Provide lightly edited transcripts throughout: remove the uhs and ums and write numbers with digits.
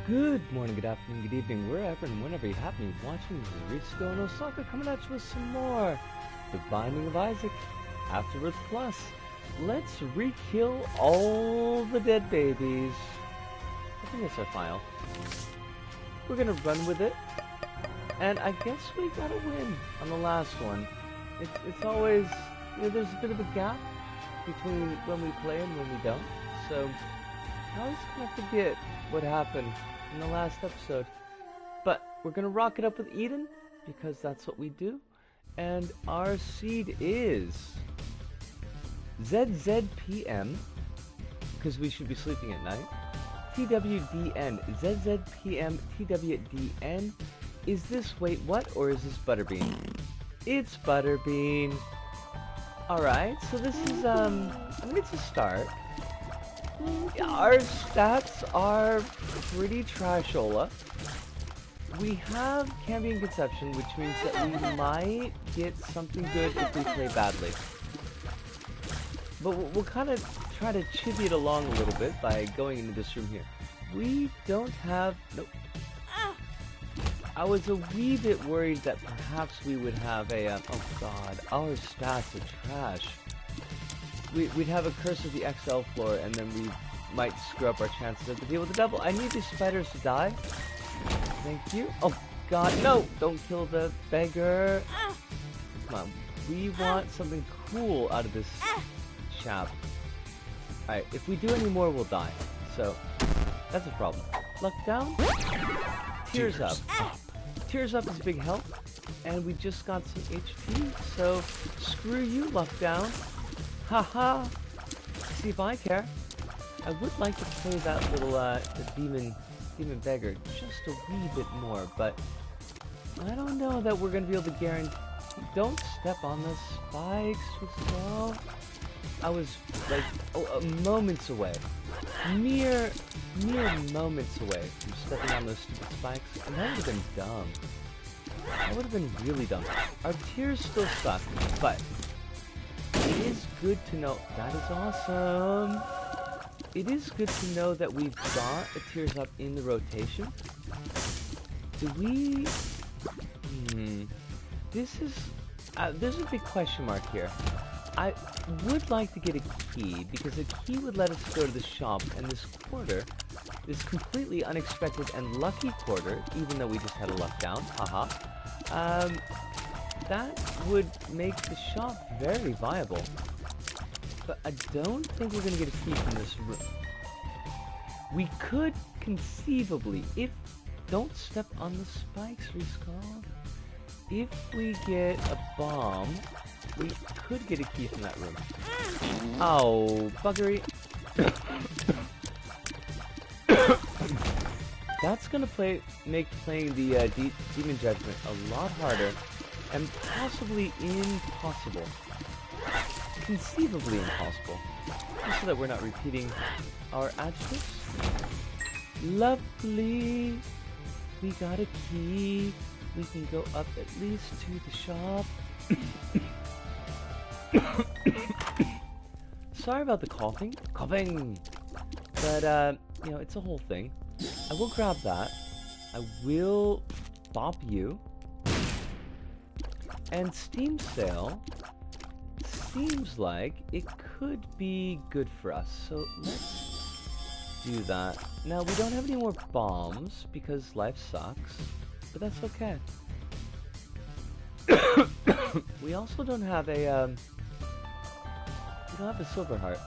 Good morning, good afternoon, good evening, wherever and whenever you happen to be watching Ritsuko no Soccer coming at you with some more The Binding of Isaac, Afterbirth Plus. Let's re-kill all the dead babies. I think that's our file. We're gonna run with it, and I guess we gotta win on the last one. It's always, there's a bit of a gap between when we play and when we don't, so I always kind of forget what happened in the last episode. But we're gonna rock it up with Eden because that's what we do, and our seed is ZZPM because we should be sleeping at night. TWDN, ZZPM, TWDN. Is this, wait, what, or is this Butterbean? It's Butterbean. Alright, so this is, I mean, it's a start. Our stats are pretty trashola. We have Cambion Conception, which means that we might get something good if we play badly. But we'll kind of try to chivvy it along a little bit by going into this room here. We don't have... Nope. I was a wee bit worried that perhaps we would have a... oh god, our stats are trash. We'd have a Curse of the XL floor, and then we might screw up our chances of the deal with the devil. I need these spiders to die. Thank you. Oh god, no! Don't kill the beggar. Come on, we want something cool out of this chap. Alright, if we do any more, we'll die. So, that's a problem. Luck down. Tears up. Tears up is big help. And we just got some HP, so screw you, luck down. Haha! See if I care. I would like to play that little the demon beggar just a wee bit more, but I don't know that we're gonna be able to guarantee. Don't step on the spikes, well. I was like moments away, mere moments away from stepping on those stupid spikes, and that would have been dumb. That would have been really dumb. Our tears still suck, but it is good to know. That is awesome. It is good to know that we've got a Tears Up in the rotation. Do we... This is... there's a big question mark here. I would like to get a key, because a key would let us go to the shop, and this quarter, this completely unexpected and lucky quarter, even though we just had a luck down, haha, that would make the shop very viable. But I don't think we're gonna get a key from this room. We could conceivably, if... Don't step on the spikes, Reskull. If we get a bomb, we could get a key from that room. Oh, buggery. That's gonna make playing the Demon Judgment a lot harder, and possibly impossible. Conceivably impossible. Just so that we're not repeating our adjectives. Lovely. We got a key. We can go up at least to the shop. Sorry about the coughing. But, you know, it's a whole thing. I will grab that. I will bop you. And Steam Sale seems like it could be good for us, so let's do that. Now, we don't have any more bombs because life sucks, but that's okay. We also don't have a silver heart,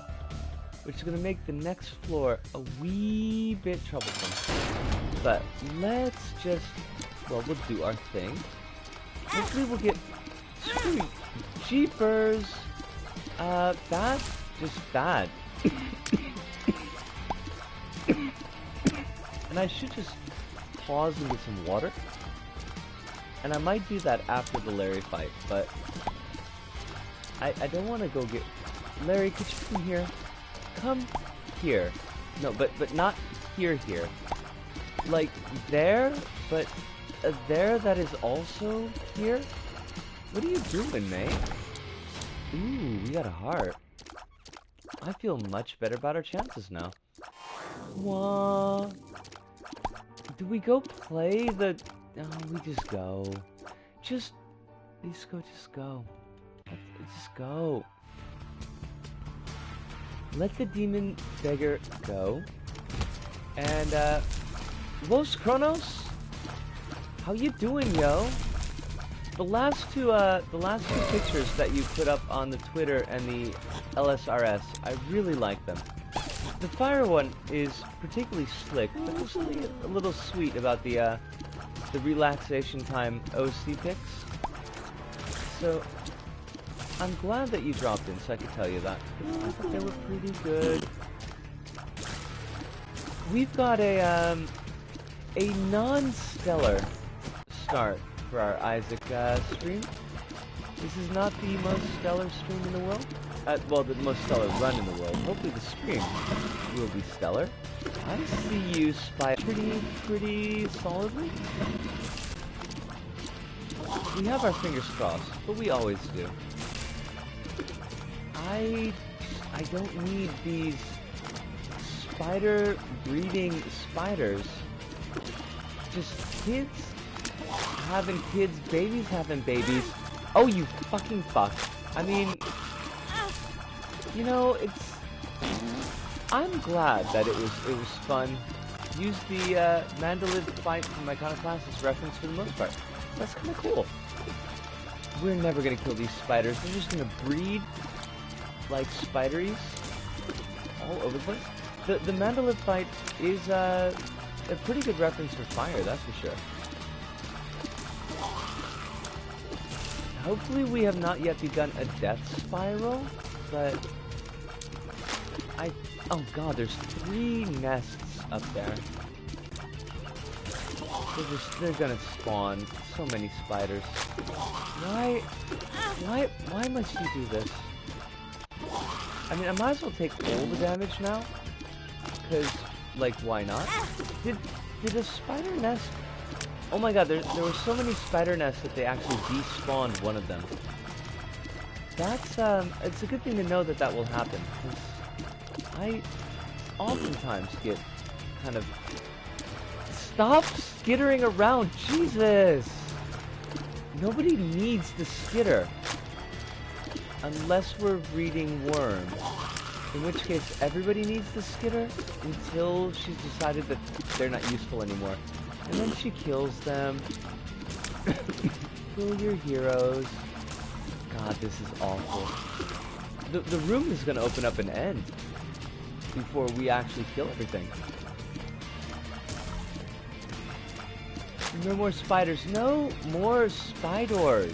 which is going to make the next floor a wee bit troublesome. But let's just, well, we'll do our thing. Hopefully we'll get... Sweet jeepers! That's just bad. And I should just pause and get some water. And I might do that after the Larry fight, but... I don't want to go get... Larry, could you come here? Come here. No, but not here. Like, there, but there that is also here? What are you doing, mate? Ooh, we got a heart. I feel much better about our chances now. Wah. Do we go play the... No, we just go. Just go. Just go. Let the demon beggar go. And, Los Kronos? How you doing, yo? The last two pictures that you put up on the Twitter and the LSRS, I really like them. The fire one is particularly slick, but there's something a little sweet about the relaxation time OC pics. So, I'm glad that you dropped in so I could tell you that. I thought they were pretty good. We've got a non-stellar start for our Isaac stream. This is not the most stellar stream in the world. Well, the most stellar run in the world. Hopefully the stream will be stellar. I see you spy pretty solidly. We have our fingers crossed, but we always do. I don't need these spider breeding spiders. Just kids having kids, babies having babies. Oh, you fucking fuck. I mean, you know, I'm glad that it was fun. Use the Mandalid fight from Iconoclast's reference for the most part. That's kind of cool. We're never gonna kill these spiders. They're just gonna breed like spideries all over the place. The Mandalid fight is a pretty good reference for fire, that's for sure. Hopefully we have not yet begun a death spiral, but oh god, there's 3 nests up there. They're gonna spawn so many spiders. Why must you do this? I mean, I might as well take all the damage now, because, like, why not? Did a spider nest... Oh my god, there were so many spider nests that they actually despawned one of them. That's, it's a good thing to know that that will happen, because I oftentimes get kind of... Stop skittering around, Jesus! Nobody needs to skitter. Unless we're breeding worms. In which case, everybody needs to skitter until she's decided that they're not useful anymore. And then she kills them. Kill your heroes. God, this is awful. The room is gonna open up and end before we actually kill everything. No more spiders. No more spiders.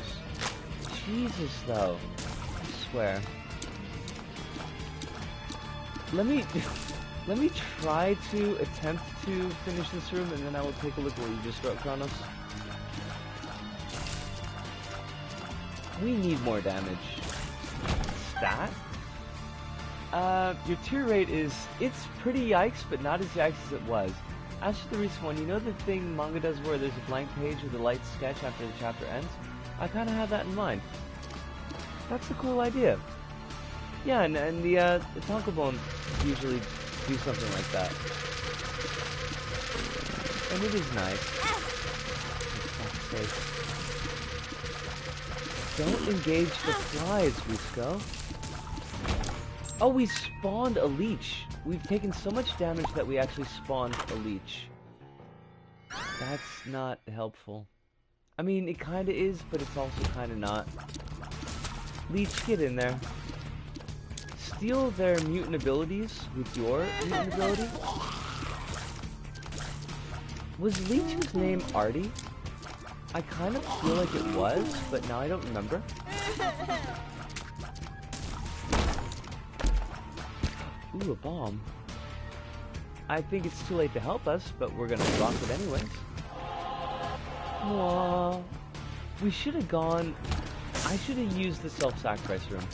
Jesus, though. I swear. Let me try to attempt to finish this room, and then I will take a look at what you just wrote, Kronos. We need more damage. Stat? Your tier rate it's pretty yikes, but not as yikes as it was. As for the recent one, you know the thing manga does where there's a blank page with a light sketch after the chapter ends? I kind of had that in mind. That's a cool idea. Yeah, and the Tonkabone usually do something like that. And it is nice. For fuck's sake. Don't engage the flies, Risco. Oh, we spawned a leech. We've taken so much damage that we actually spawned a leech. That's not helpful. I mean, it kinda is, but it's also kinda not. Leech, get in there. Steal their mutant abilities with your mutant ability. Was Leech's name Artie? I kind of feel like it was, but now I don't remember. Ooh, a bomb. I think it's too late to help us, but we're gonna rock it anyways. Aww. We should have gone... I should have used the self-sacrifice room.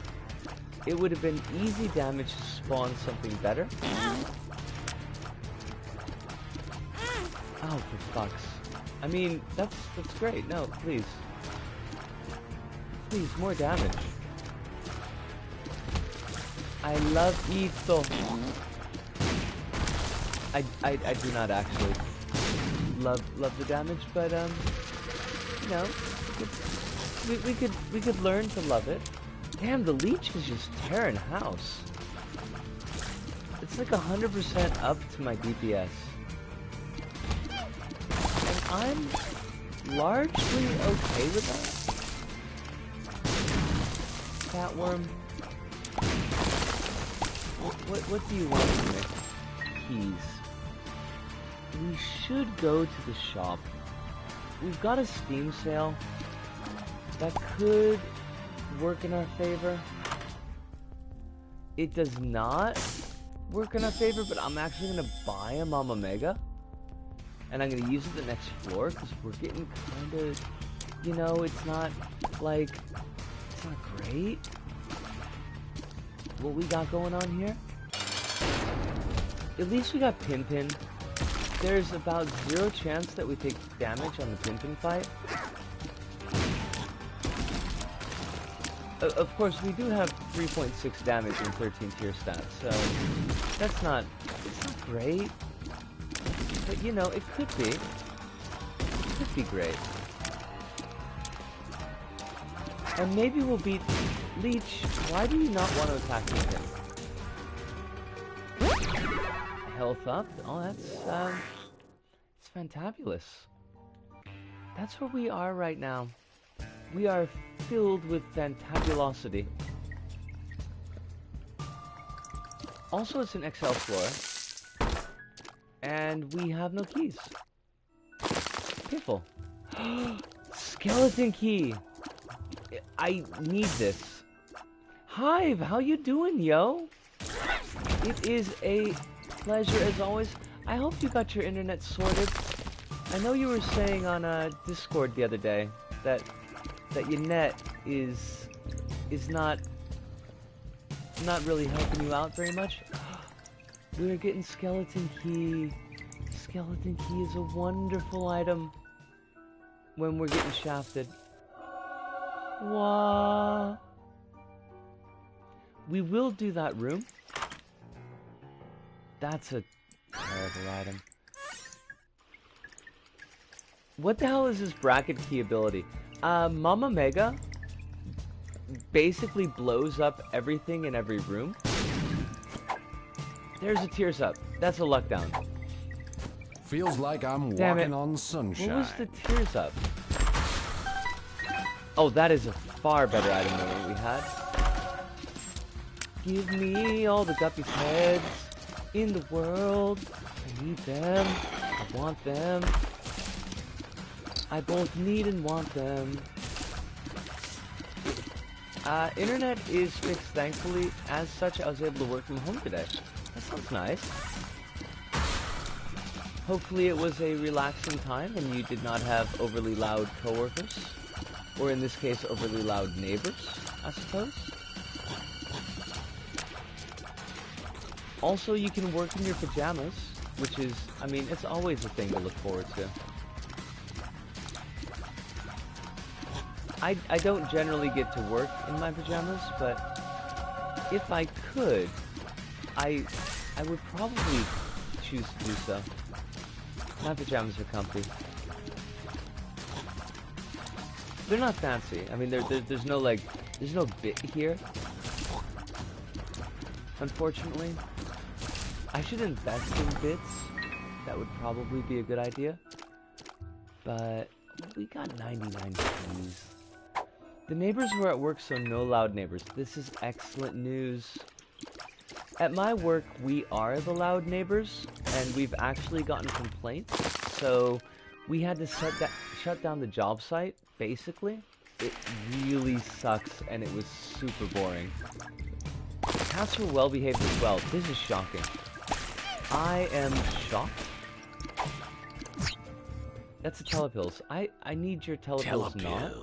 It would have been easy damage to spawn something better. Oh, for fucks. I mean, that's great. No, please. Please, more damage. I love Ito. I do not actually. love the damage, but you know, we could learn to love it. Damn, the leech is just tearing house. It's like 100% up to my DPS. And I'm largely okay with that. Fatworm. What do you want from me? Keys. We should go to the shop. We've got a Steam sale that could work in our favor. It does not work in our favor, but I'm actually gonna buy a Mama Mega, and I'm gonna use it the next floor because we're getting kind of, you know, it's not like, it's not great what we got going on here. At least we got Pin. There's about 0 chance that we take damage on the Pin fight. Of course, we do have 3.6 damage in 13 tier stats, so that's not, it's not great. But you know, it could be. It could be great. And maybe we'll beat Leech. Why do you not want to attack with him? Health up. Oh, it's fantabulous. That's where we are right now. We are filled with fantabulosity. Also, it's an XL floor. And we have no keys. Piffle. Skeleton key! I need this. Hive, how you doing, yo? It is a pleasure as always. I hope you got your internet sorted. I know you were saying on Discord the other day that your net is not really helping you out very much. We're getting skeleton key. Skeleton key is a wonderful item when we're getting shafted. Wah. We will do that room. That's a terrible item. What the hell is this bracket key ability? Mama Mega basically blows up everything in every room. There's a tears up. That's a luck down. Feels like I'm walking on sunshine. What was the tears up? Oh, that is a far better item than what we had. Give me all the Guppy's heads in the world. I need them. I want them. I both need and want them. Internet is fixed, thankfully. As such, I was able to work from home today. That sounds nice. Hopefully it was a relaxing time and you did not have overly loud coworkers. Or in this case, overly loud neighbors, I suppose. Also, you can work in your pajamas, which is, I mean, it's always a thing to look forward to. I don't generally get to work in my pajamas, but if I could, I would probably choose to do so. My pajamas are comfy. They're not fancy. I mean, there's no like, there's no bit here. Unfortunately, I should invest in bits. That would probably be a good idea. But we got 99 keys. The neighbors were at work, so no loud neighbors. This is excellent news. At my work, we are the loud neighbors, and we've actually gotten complaints. So we had to shut down the job site. Basically, it really sucks, and it was super boring. Cats were well behaved as well. This is shocking. I am shocked. That's a telepills. I need your telepills not.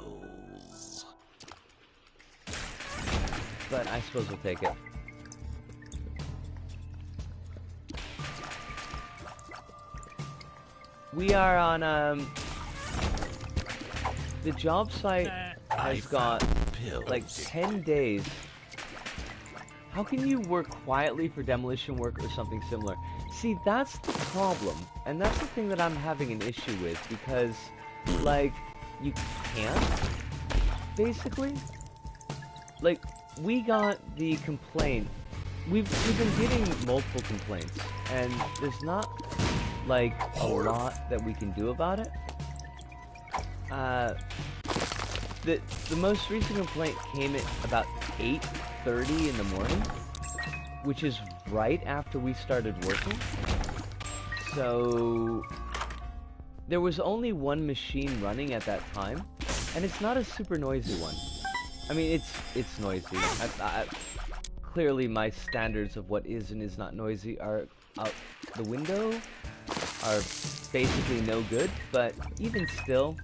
But I suppose we'll take it. We are on the job site has got like 10 days. How can you work quietly for demolition work or something similar? See, that's the problem, and that's the thing that I'm having an issue with, because, like, you can't, basically. Like, we got the complaint. We've been getting multiple complaints, and there's not, like, a lot that we can do about it. The most recent complaint came at about 8:30 in the morning, which is right after we started working. So there was only one machine running at that time, and it's not a super noisy one. I mean, it's noisy. Clearly, my standards of what is and is not noisy are out the window, are basically no good, but even still,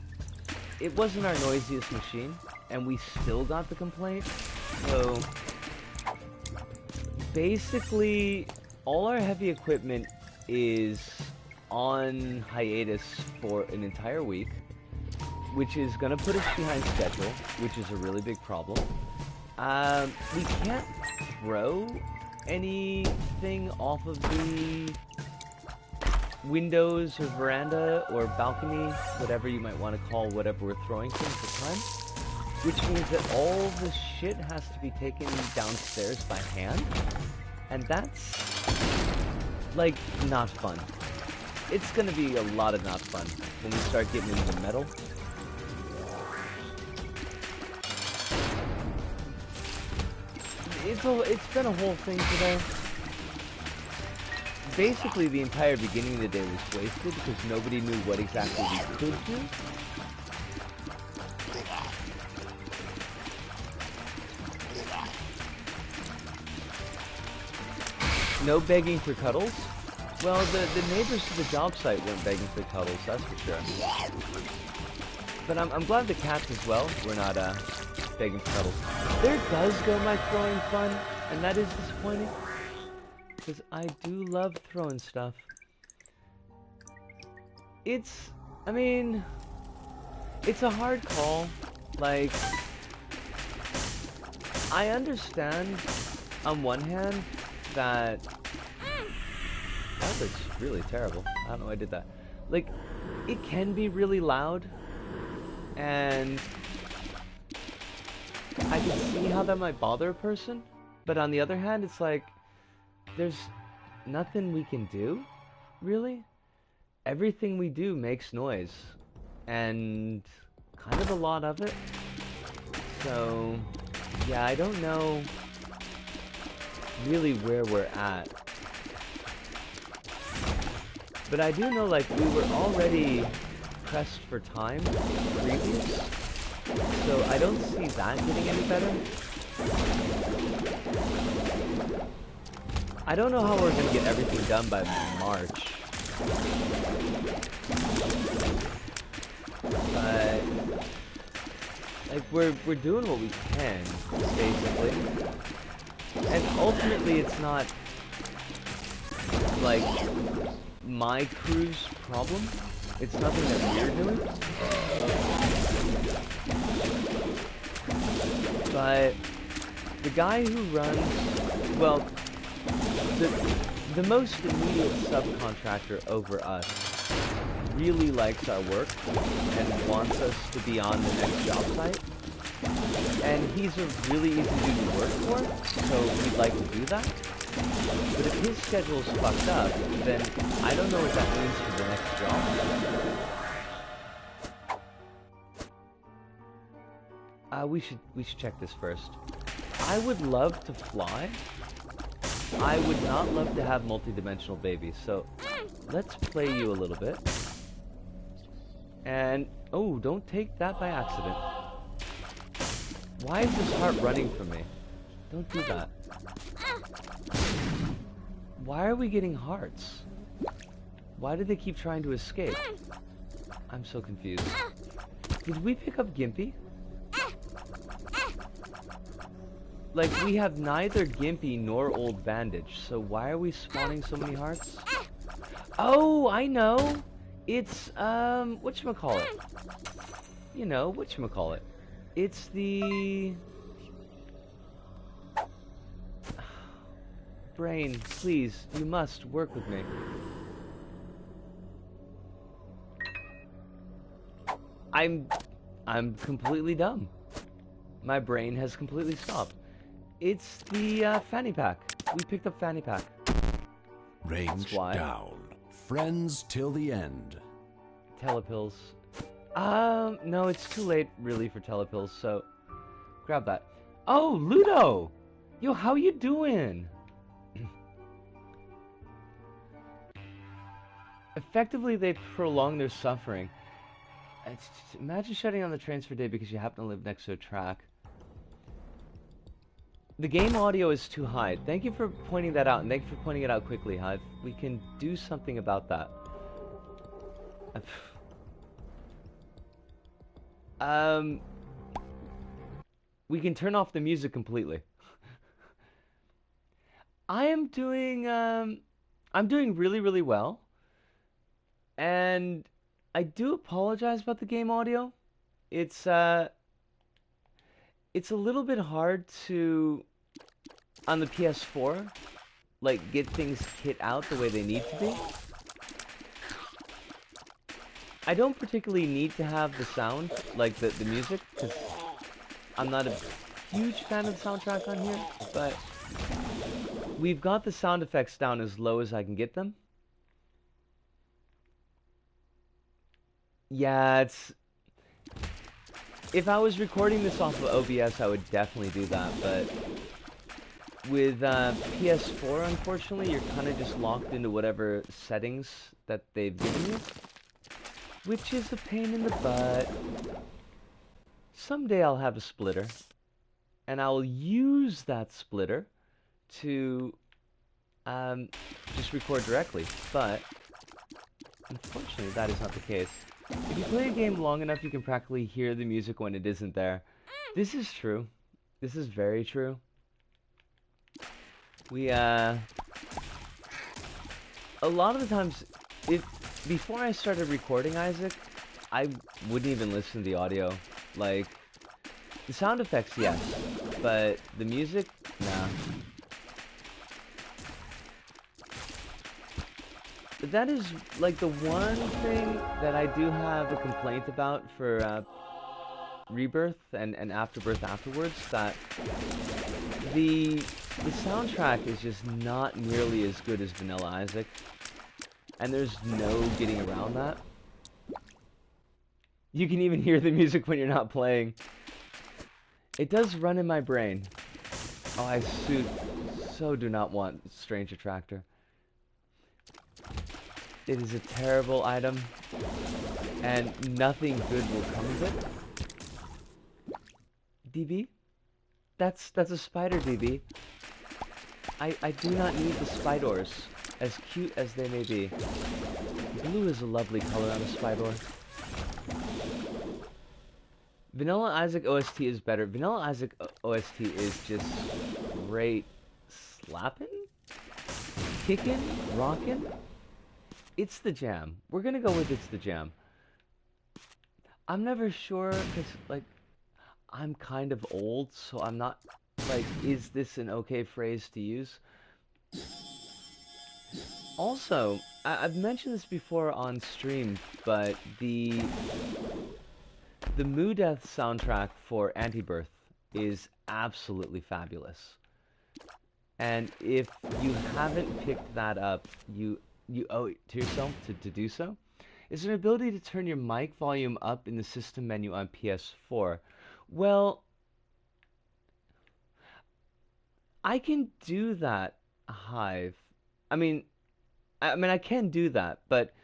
it wasn't our noisiest machine, and we still got the complaint. So basically, all our heavy equipment is on hiatus for an entire week, which is going to put us behind schedule, which is a really big problem. We can't throw anything off of the windows or veranda or balcony, whatever you might want to call whatever we're throwing things at the time, which means that all the shit has to be taken downstairs by hand, and that's, like, not fun. It's gonna be a lot of not fun when we start getting into the metal. It's been a whole thing today. Basically, the entire beginning of the day was wasted because nobody knew what exactly we could do. No begging for cuddles? Well, the neighbors to the job site weren't begging for cuddles, that's for sure. But I'm glad the cats as well were not begging for cuddles. There does go my throwing fun, and that is disappointing. Because I do love throwing stuff. I mean, it's a hard call. Like, I understand on one hand that looks really terrible. I don't know why I did that. Like, it can be really loud, and I can see how that might bother a person, but on the other hand, it's like, there's nothing we can do, really. Everything we do makes noise, and kind of a lot of it. So, yeah, I don't know really where we're at. But I do know, like, we were already pressed for time previous, so I don't see that getting any better. I don't know how we're gonna get everything done by March. But like we're doing what we can, basically. And ultimately it's not like my crew's problem. It's nothing that we're doing. But the guy who runs, well, the most immediate subcontractor over us really likes our work and wants us to be on the next job site. And he's a really easy dude to work for, so we'd like to do that. But if his schedule's fucked up, then I don't know what that means for the next job. We should check this first. I would love to fly. I would not love to have multi-dimensional babies, so let's play you a little bit. And, oh, don't take that by accident. Why is this heart running from me? Don't do that. Why are we getting hearts? Why do they keep trying to escape? I'm so confused. Did we pick up Gimpy? Like, we have neither Gimpy nor Old Bandage, so why are we spawning so many hearts? Oh, I know! It's, whatchamacallit? You know, whatchamacallit? It's the... brain, please, you must work with me. I'm completely dumb. My brain has completely stopped. It's the fanny pack. We picked up fanny pack. Range down. Friends till the end. Telepills. No, it's too late really for telepills, so grab that. Oh, Ludo! Yo, how you doing? Effectively, they prolong their suffering. Imagine shutting on the transfer day because you happen to live next to a track. The game audio is too high. Thank you for pointing that out, and thank you for pointing it out quickly, Hive. We can do something about that. We can turn off the music completely. I'm doing really, really well. And I do apologize about the game audio. It's a little bit hard to, on the PS4, like, get things kit out the way they need to be. I don't particularly need to have the sound, like the music, because I'm not a huge fan of the soundtrack on here, but we've got the sound effects down as low as I can get them. Yeah, it's... If I was recording this off of OBS, I would definitely do that, but with PS4, unfortunately, you're kind of just locked into whatever settings that they've given you, which is a pain in the butt. Someday I'll have a splitter, and I'll use that splitter to just record directly, but unfortunately that is not the case. If you play a game long enough, you can practically hear the music when it isn't there. This is true. This is very true. We, a lot of the times, before I started recording Isaac, I wouldn't even listen to the audio. Like, the sound effects, yes, but the music, nah. That is, like, the one thing that I do have a complaint about for Rebirth and Afterbirth afterwards, that the soundtrack is just not nearly as good as Vanilla Isaac, and there's no getting around that. You can even hear the music when you're not playing. It does run in my brain. Oh, I so do not want Strange Attractor. It is a terrible item, and nothing good will come of it. DB? That's a spider, DB. I do not need the spiders, as cute as they may be. Blue is a lovely color on a spider. Vanilla Isaac OST is better. Vanilla Isaac OST is just great slapping? Kicking? Rocking? It's the jam. We're gonna go with it's the jam. I'm never sure, because, like, I'm kind of old, so I'm not, like, is this an okay phrase to use? Also, I've mentioned this before on stream, but the Moo Death soundtrack for Afterbirth is absolutely fabulous. And if you haven't picked that up, you owe it to yourself to do so. Is an ability to turn your mic volume up in the system menu on PS4. Well, I can do that, Hive. I mean, I can do that, but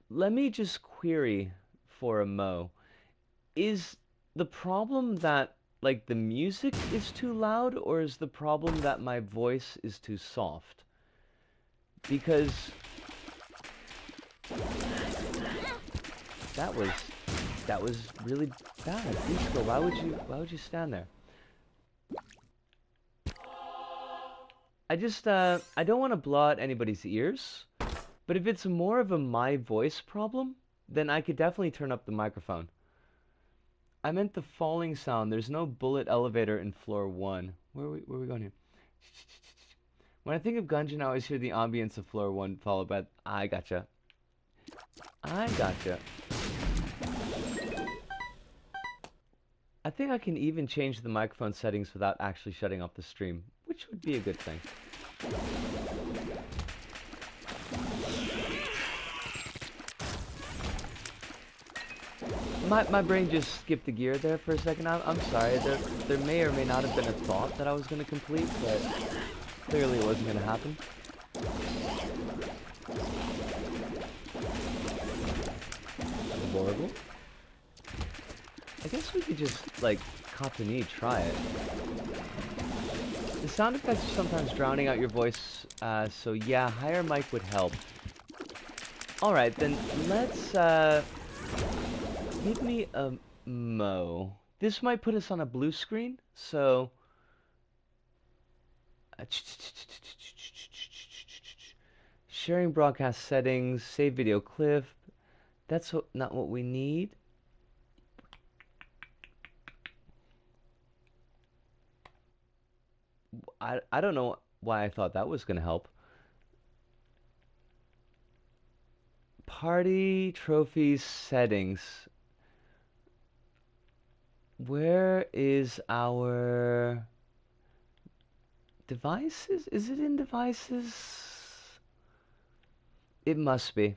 let me just query for a mo. Is the problem that, like, the music is too loud, or is the problem that my voice is too soft? Because that was really bad. Disco, why would you stand there? I just I don't want to blow out anybody's ears, but if it's more of a my voice problem, then I could definitely turn up the microphone. I meant the falling sound. There's no bullet elevator in floor 1. Where are we going here? When I think of Gungeon, I always hear the ambience of floor 1 followed by... I gotcha. I gotcha. I think I can even change the microphone settings without actually shutting off the stream, which would be a good thing. My brain just skipped the gear there for a second. I'm sorry. There may or may not have been a thought that I was going to complete, but clearly it wasn't going to happen. Horrible. I guess we could just, like, cop the knee, try it. The sound effects are sometimes drowning out your voice, so yeah, higher mic would help. Alright, then let's, give me a mo. This might put us on a blue screen, so... Sharing broadcast settings, save video clip. That's not what we need. I don't know why I thought that was going to help. Party trophies settings. Where is our devices? Is it in devices? It must be.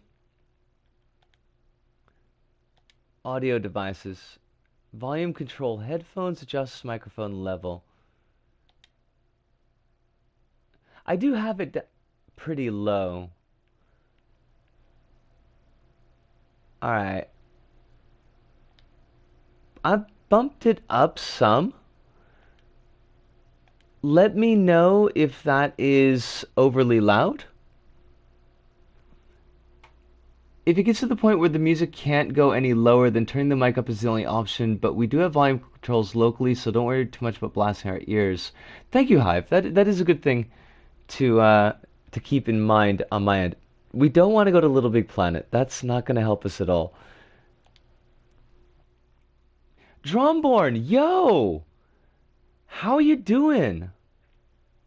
Audio devices. Volume control headphones, adjusts microphone level. I do have it pretty low. Alright. I've bumped it up some. Let me know if that is overly loud. If it gets to the point where the music can't go any lower, then turning the mic up is the only option, but we do have volume controls locally, so don't worry too much about blasting our ears. Thank you, Hive. That is a good thing to keep in mind on my end. We don't want to go to Little Big Planet. That's not going to help us at all. Drumborn, yo! How you doing?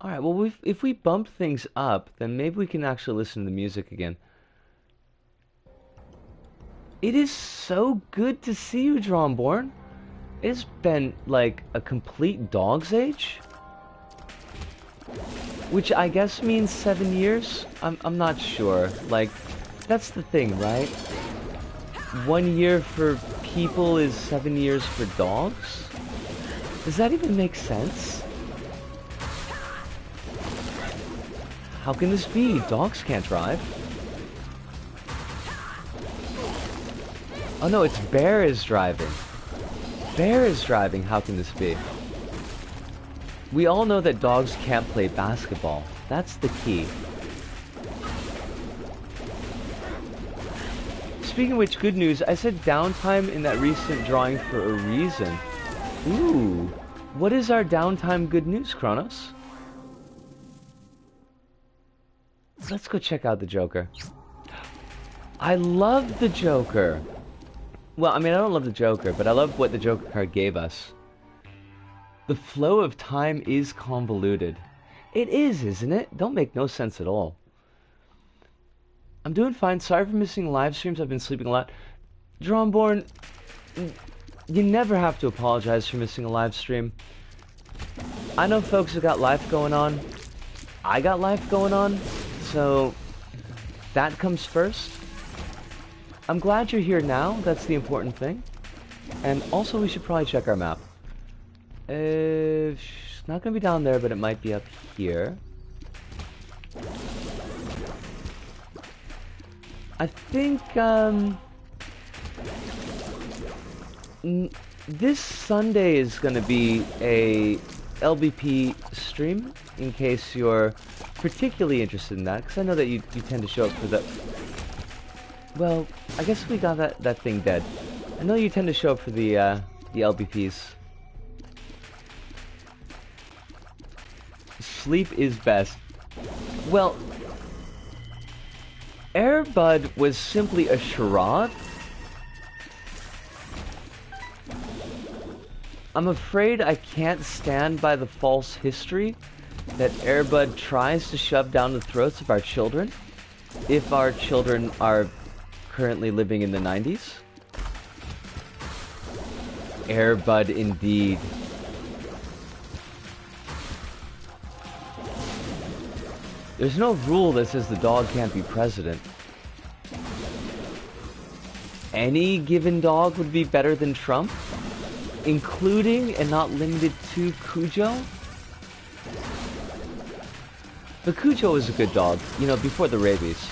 Alright, well, if we bump things up, then maybe we can actually listen to the music again. It is so good to see you, Drumborn. It's been, like, a complete dog's age. Which I guess means 7 years? I'm not sure. Like, that's the thing, right? 1 year for people is 7 years for dogs? Does that even make sense? How can this be? Dogs can't drive. Oh no, it's Bear is driving. Bear is driving, how can this be? We all know that dogs can't play basketball. That's the key. Speaking of which, good news, I said downtime in that recent drawing for a reason. Ooh, what is our downtime good news, Kronos? Let's go check out the Joker. I love the Joker. Well, I mean, I don't love the Joker, but I love what the Joker card gave us. The flow of time is convoluted. It is, isn't it? Don't make no sense at all. I'm doing fine. Sorry for missing live streams. I've been sleeping a lot. Drumborn, you never have to apologize for missing a live stream. I know folks have got life going on. I got life going on, so that comes first. I'm glad you're here now. That's the important thing. And also, we should probably check our map. It's not going to be down there, but it might be up here. I think, this Sunday is going to be a LBP stream, in case you're particularly interested in that, because I know that you tend to show up for the... Well, I guess we got that thing dead. I know you tend to show up for the LBPs. Sleep is best. Well, Airbud was simply a charade. I'm afraid I can't stand by the false history that Airbud tries to shove down the throats of our children, if our children are currently living in the 90s. Airbud indeed. There's no rule that says the dog can't be president. Any given dog would be better than Trump, including and not limited to Cujo. But Cujo is a good dog, you know, before the rabies.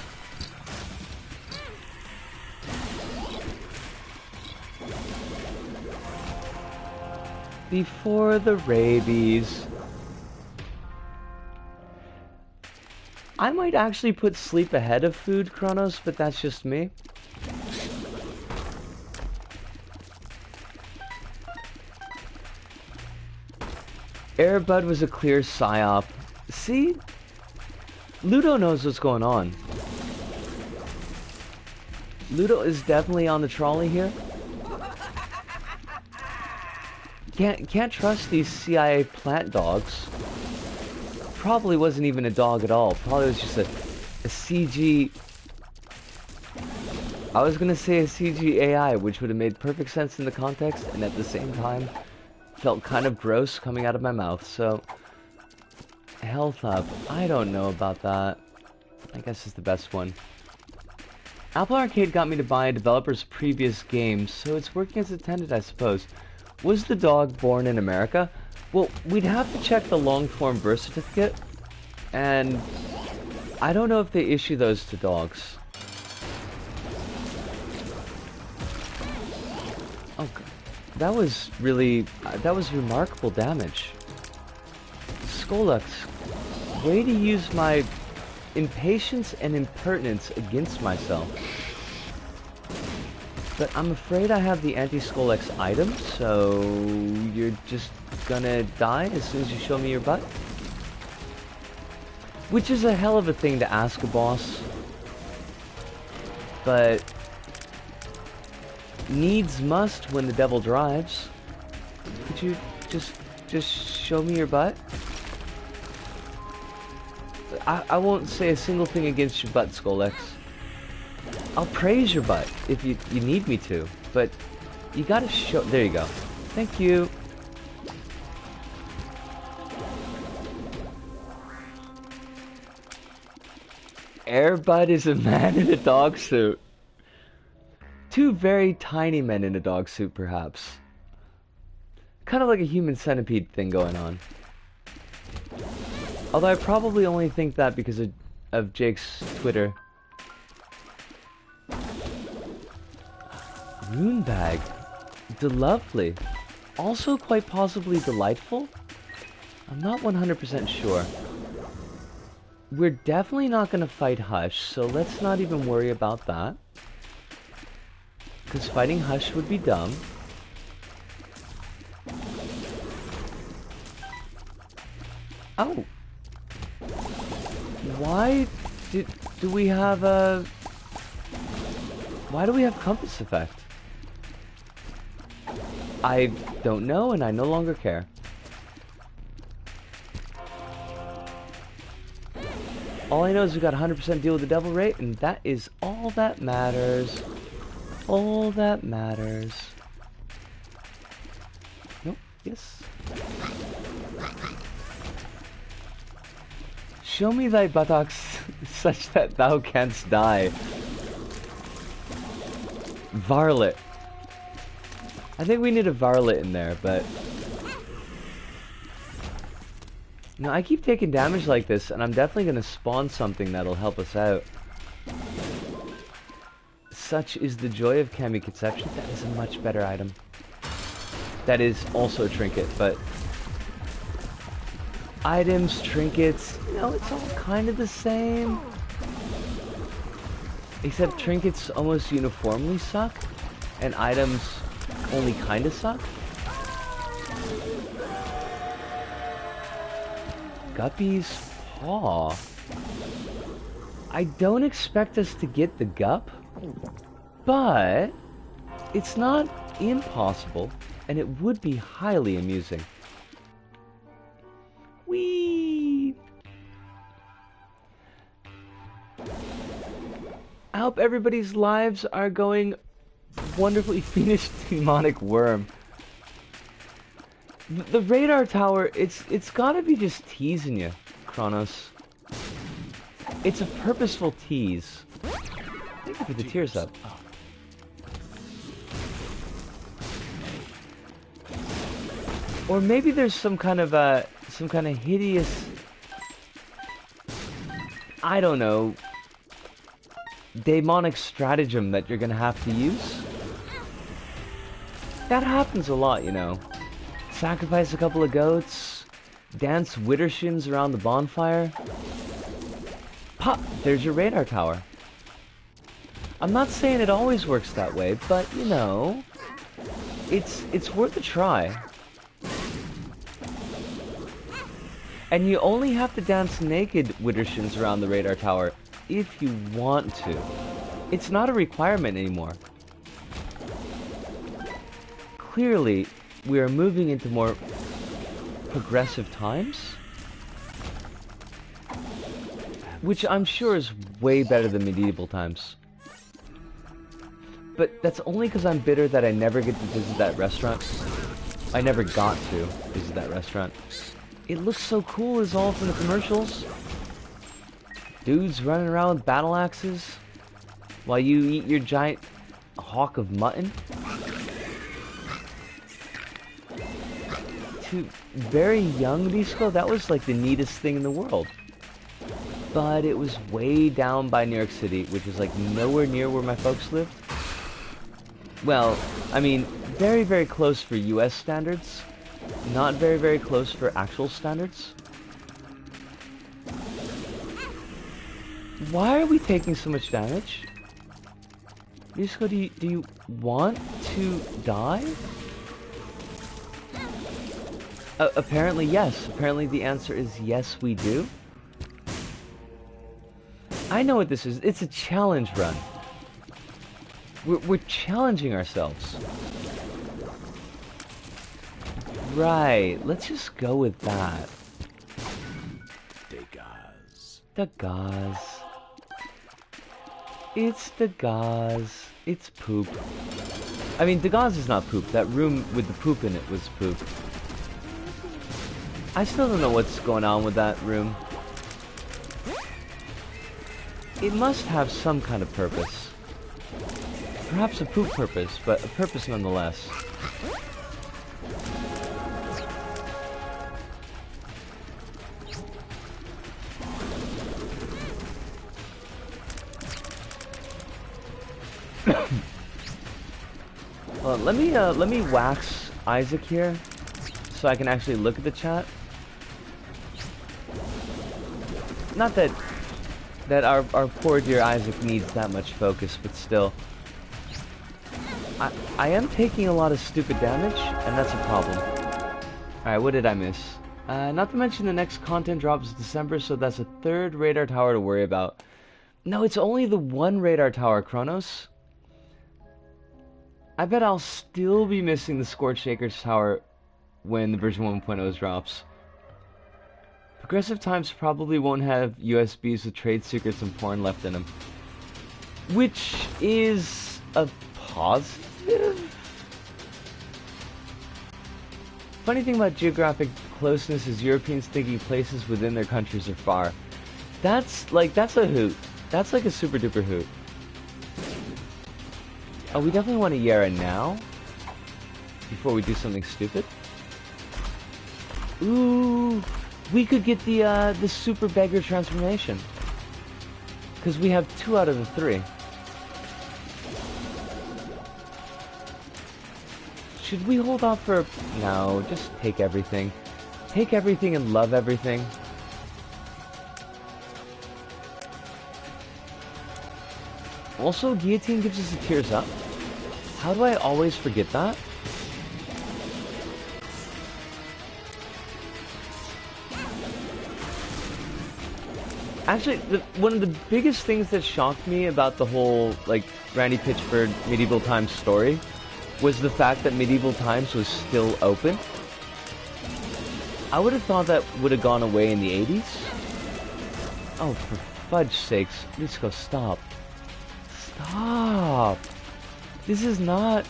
Before the rabies. I might actually put sleep ahead of food, Kronos, but that's just me. Airbud was a clear psyop. See? Ludo knows what's going on. Ludo is definitely on the trolley here. Can't trust these CIA plant dogs. Probably wasn't even a dog at all. Probably was just a CG... I was gonna say a CG AI, which would have made perfect sense in the context, and at the same time, felt kind of gross coming out of my mouth, so... Health up. I don't know about that. I guess it's the best one. Apple Arcade got me to buy a developer's previous game, so it's working as intended, I suppose. Was the dog born in America? Well, we'd have to check the long-form birth certificate, and I don't know if they issue those to dogs. Oh, that was really, that was remarkable damage. Skolux, way to use my impatience and impertinence against myself. But I'm afraid I have the anti-Skolux item, so you're just gonna die as soon as you show me your butt? Which is a hell of a thing to ask a boss. But needs must when the devil drives. Could you just show me your butt? I won't say a single thing against your butt, Skolux. I'll praise your butt if you need me to, but you gotta show... There you go. Thank you. Airbud is a man in a dog suit. Two very tiny men in a dog suit, perhaps. Kind of like a human centipede thing going on. Although I probably only think that because of Jake's Twitter. Rune bag. Lovely. Also quite possibly delightful? I'm not 100% sure. We're definitely not going to fight Hush, so let's not even worry about that. Because fighting Hush would be dumb. Oh. Why do we have a... Why do we have compass effect? I don't know, and I no longer care. All I know is we got 100% deal with the devil rate, and that is all that matters. All that matters. Nope. Yes. Show me thy buttocks such that thou canst die. Varlet. I think we need a varlet in there, but... No, I keep taking damage like this, and I'm definitely going to spawn something that'll help us out. Such is the joy of Kami Conception. That is a much better item. That is also a trinket, but... Items, trinkets, you know, it's all kind of the same. Except trinkets almost uniformly suck, and items only kind of suck. Guppy's Paw. I don't expect us to get the Gup, but it's not impossible, and it would be highly amusing. Whee! I hope everybody's lives are going wonderfully. Finished demonic worm. The radar tower, it's gotta be just teasing you, Kronos. It's a purposeful tease. Thank you for the tears up. Oh. Or maybe there's some kind of hideous, I don't know, demonic stratagem that you're gonna have to use. That happens a lot, you know. Sacrifice a couple of goats, dance widdershins around the bonfire. Pop! There's your radar tower. I'm not saying it always works that way, but you know, it's worth a try. And you only have to dance naked widdershins around the radar tower if you want to. It's not a requirement anymore. Clearly, we are moving into more progressive times, which I'm sure is way better than medieval times. But that's only because I'm bitter that I never get to visit that restaurant. I never got to visit that restaurant. It looks so cool as all from the commercials. Dudes running around with battle axes while you eat your giant hawk of mutton. To very young Disco, that was like the neatest thing in the world. But it was way down by New York City, which is like nowhere near where my folks lived. Well, I mean, very, very close for US standards. Not very, very close for actual standards. Why are we taking so much damage? Disco, do you want to die? Apparently yes. Apparently the answer is yes, we do. I know what this is. It's a challenge run. We're challenging ourselves. Right. Let's just go with that. The gauze. It's the gauze. It's poop. I mean, the gauze is not poop. That room with the poop in it was poop. I still don't know what's going on with that room. It must have some kind of purpose. Perhaps a poop purpose, but a purpose nonetheless. Well, let me wax Isaac here so I can actually look at the chat. Not that our poor dear Isaac needs that much focus, but still. I am taking a lot of stupid damage, and that's a problem. Alright, what did I miss? Not to mention the next content drops December, so that's a third radar tower to worry about. No, it's only the one radar tower, Kronos. I bet I'll still be missing the Scorched Acres tower when the version 1.0 drops. Progressive times probably won't have USBs with trade secrets and porn left in them. Which is a positive? Funny thing about geographic closeness is Europeans thinking places within their countries are far. That's a hoot. That's like a super duper hoot. Oh, we definitely want a Yara now. Before we do something stupid. Ooh, we could get the super beggar transformation. Because we have 2 out of the 3. Should we hold off for... No, just take everything. Take everything and love everything. Also, guillotine gives us a tears up. How do I always forget that? Actually, one of the biggest things that shocked me about the whole, like, Randy Pitchford Medieval Times story was the fact that Medieval Times was still open. I would have thought that would have gone away in the 80s. Oh, for fudge sakes. Let's go, stop. Stop. This is not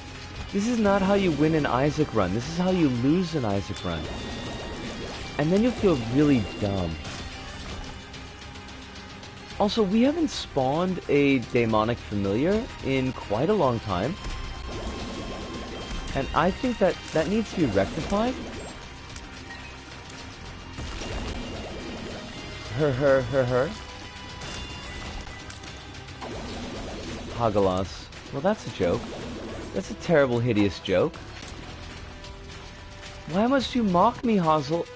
how you win an Isaac run. This is how you lose an Isaac run. And then you'll feel really dumb. Also, we haven't spawned a demonic familiar in quite a long time. And I think that needs to be rectified. Her. Hagalas. Well, that's a joke. That's a terrible, hideous joke. Why must you mock me, Hazelots?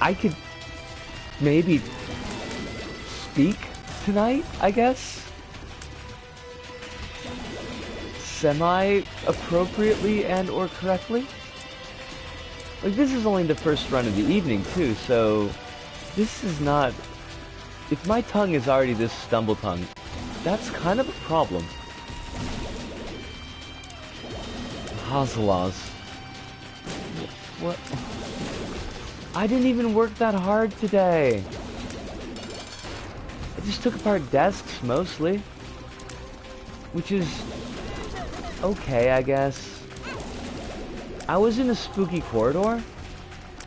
I could maybe speak tonight, I guess? Semi-appropriately and or correctly? Like, this is only the first run of the evening, too, so this is not... If my tongue is already this stumble tongue, that's kind of a problem. Hazelaz. What? I didn't even work that hard today. I just took apart desks, mostly. Which is... okay, I guess. I was in a spooky corridor.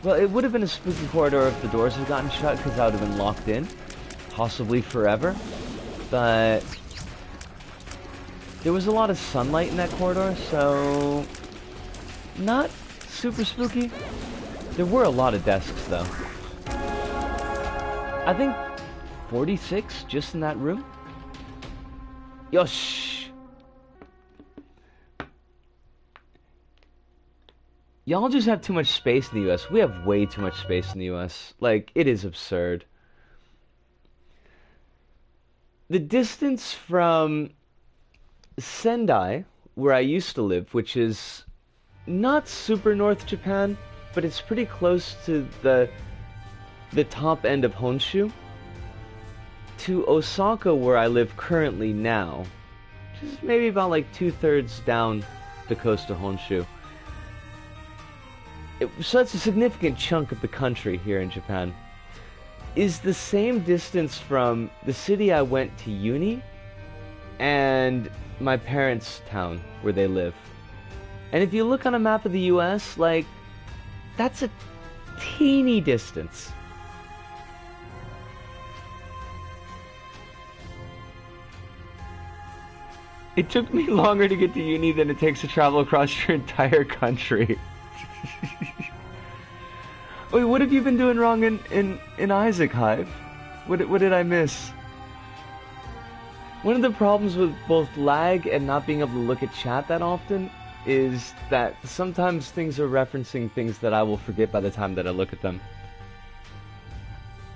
Well, it would have been a spooky corridor if the doors had gotten shut, because I would have been locked in. Possibly forever. But... there was a lot of sunlight in that corridor, so... not super spooky. There were a lot of desks, though. I think 46 just in that room. Yosh! Y'all just have too much space in the US. We have way too much space in the US. Like, it is absurd. The distance from Sendai, where I used to live, which is not super North Japan, but it's pretty close to the top end of Honshu, to Osaka, where I live currently now, which is maybe about like 2/3 down the coast of Honshu. So that's a significant chunk of the country here in Japan. Is the same distance from the city I went to uni and my parents' town where they live. And if you look on a map of the US, like, that's a teeny distance. It took me longer to get to uni than it takes to travel across your entire country. Wait, what have you been doing wrong in Isaac Hive? What did I miss? One of the problems with both lag and not being able to look at chat that often is that sometimes things are referencing things that I will forget by the time that I look at them.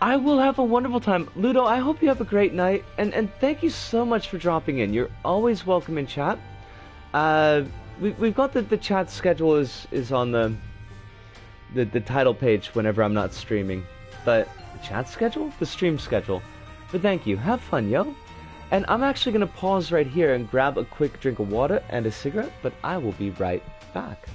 I will have a wonderful time. Ludo, I hope you have a great night, and thank you so much for dropping in. You're always welcome in chat. We've got the chat schedule is on the title page whenever I'm not streaming. But the chat schedule? The stream schedule. But thank you. Have fun, yo. And I'm actually going to pause right here and grab a quick drink of water and a cigarette, but I will be right back.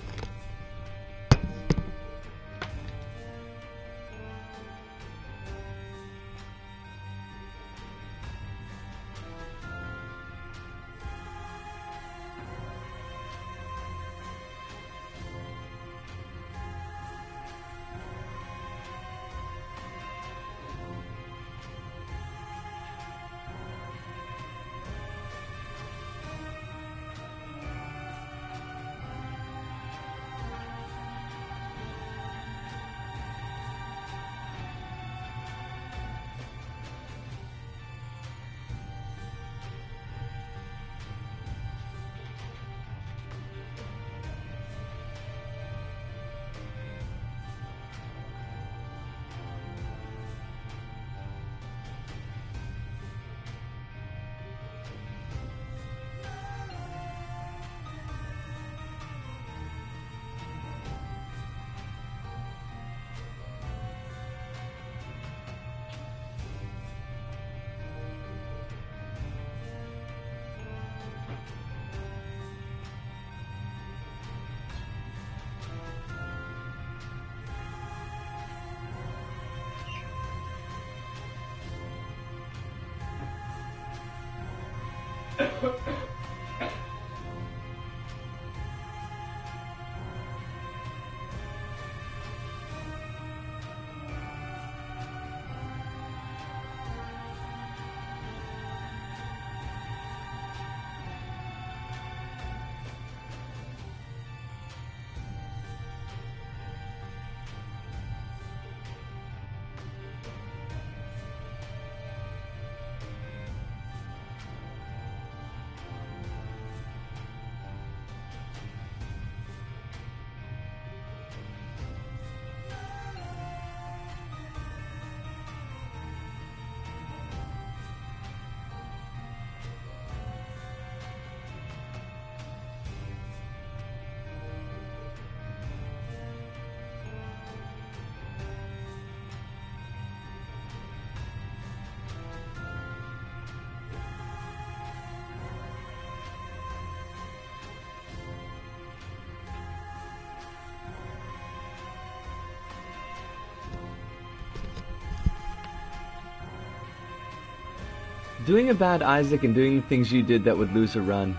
Doing a bad Isaac and doing the things you did that would lose a run.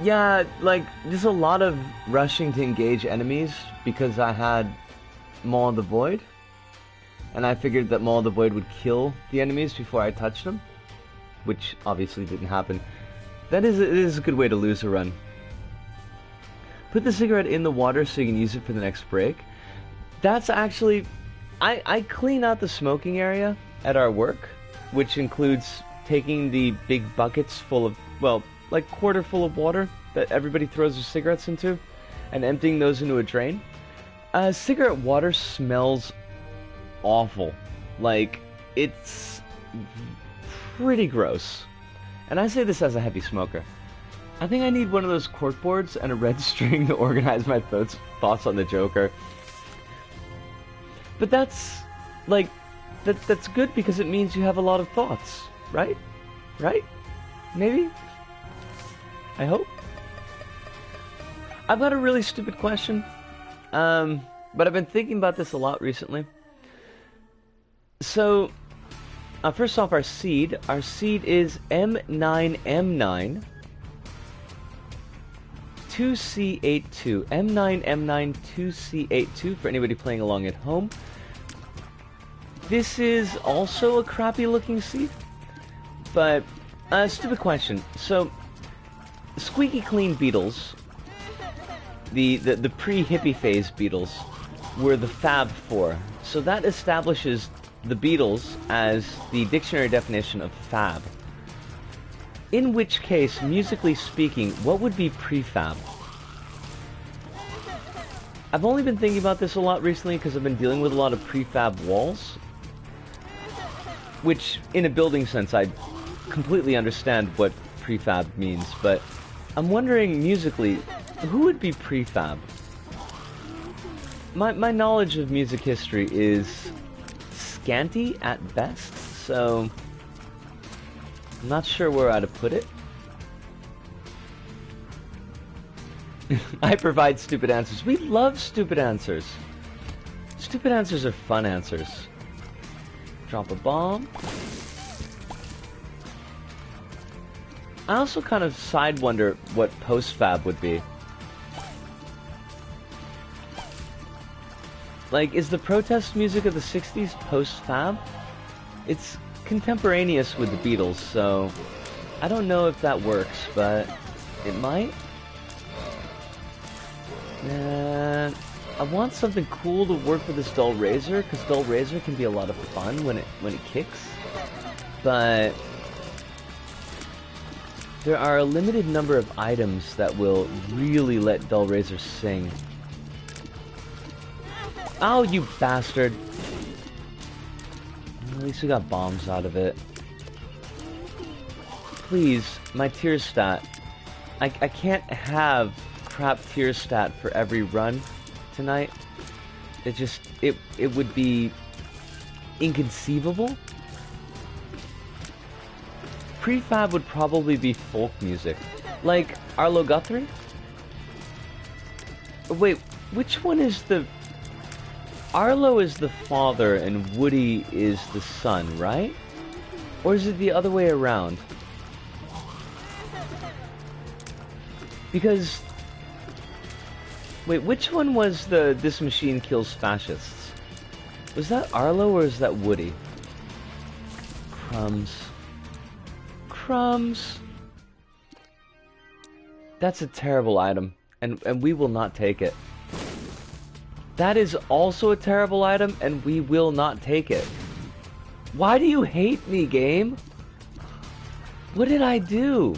Yeah, like, there's a lot of rushing to engage enemies because I had Maw of the Void. And I figured that Maw of the Void would kill the enemies before I touched them. Which obviously didn't happen. It is a good way to lose a run. Put the cigarette in the water so you can use it for the next break. That's actually... I clean out the smoking area at our work, which includes taking the big buckets full of, well, like quarter full of water that everybody throws their cigarettes into, and emptying those into a drain. Cigarette water smells awful. Like, it's pretty gross. And I say this as a heavy smoker. I think I need one of those cork boards and a red string to organize my thoughts on the Joker. But that's, like, that's good because it means you have a lot of thoughts, right? Right? Maybe? I hope? I've got a really stupid question, but I've been thinking about this a lot recently. So, first off, our seed is M9M9 2C82. M9M9 2C82 for anybody playing along at home. This is also a crappy looking seed, but stupid question. So, squeaky clean beetles, the pre-hippie phase beetles, were the Fab Four. So that establishes the Beatles as the dictionary definition of Fab. In which case, musically speaking, what would be prefab? I've only been thinking about this a lot recently because I've been dealing with a lot of prefab walls. Which, in a building sense, I completely understand what prefab means, but I'm wondering musically, who would be prefab? My knowledge of music history is scanty at best, so I'm not sure where I'd put it. I provide stupid answers. We love stupid answers. Stupid answers are fun answers. Drop a bomb. I also kind of side wonder what post-fab would be. Like, is the protest music of the 60s post-fab? It's contemporaneous with the Beatles, so I don't know if that works, but it might. I want something cool to work with this dull razor, because dull razor can be a lot of fun when it kicks. But there are a limited number of items that will really let dull razor sing. Oh, you bastard! At least we got bombs out of it. Please, my tier stat. I can't have crap tier stat for every run tonight. It would be inconceivable. Prefab would probably be folk music. Like Arlo Guthrie? Wait, which one is the... Arlo is the father and Woody is the son, right? Or is it the other way around? Because... Wait, which one was the "this machine kills fascists"? Was that Arlo or is that Woody? Crumbs. Crumbs! That's a terrible item, and we will not take it. That is also a terrible item, and we will not take it. Why do you hate me, game? What did I do?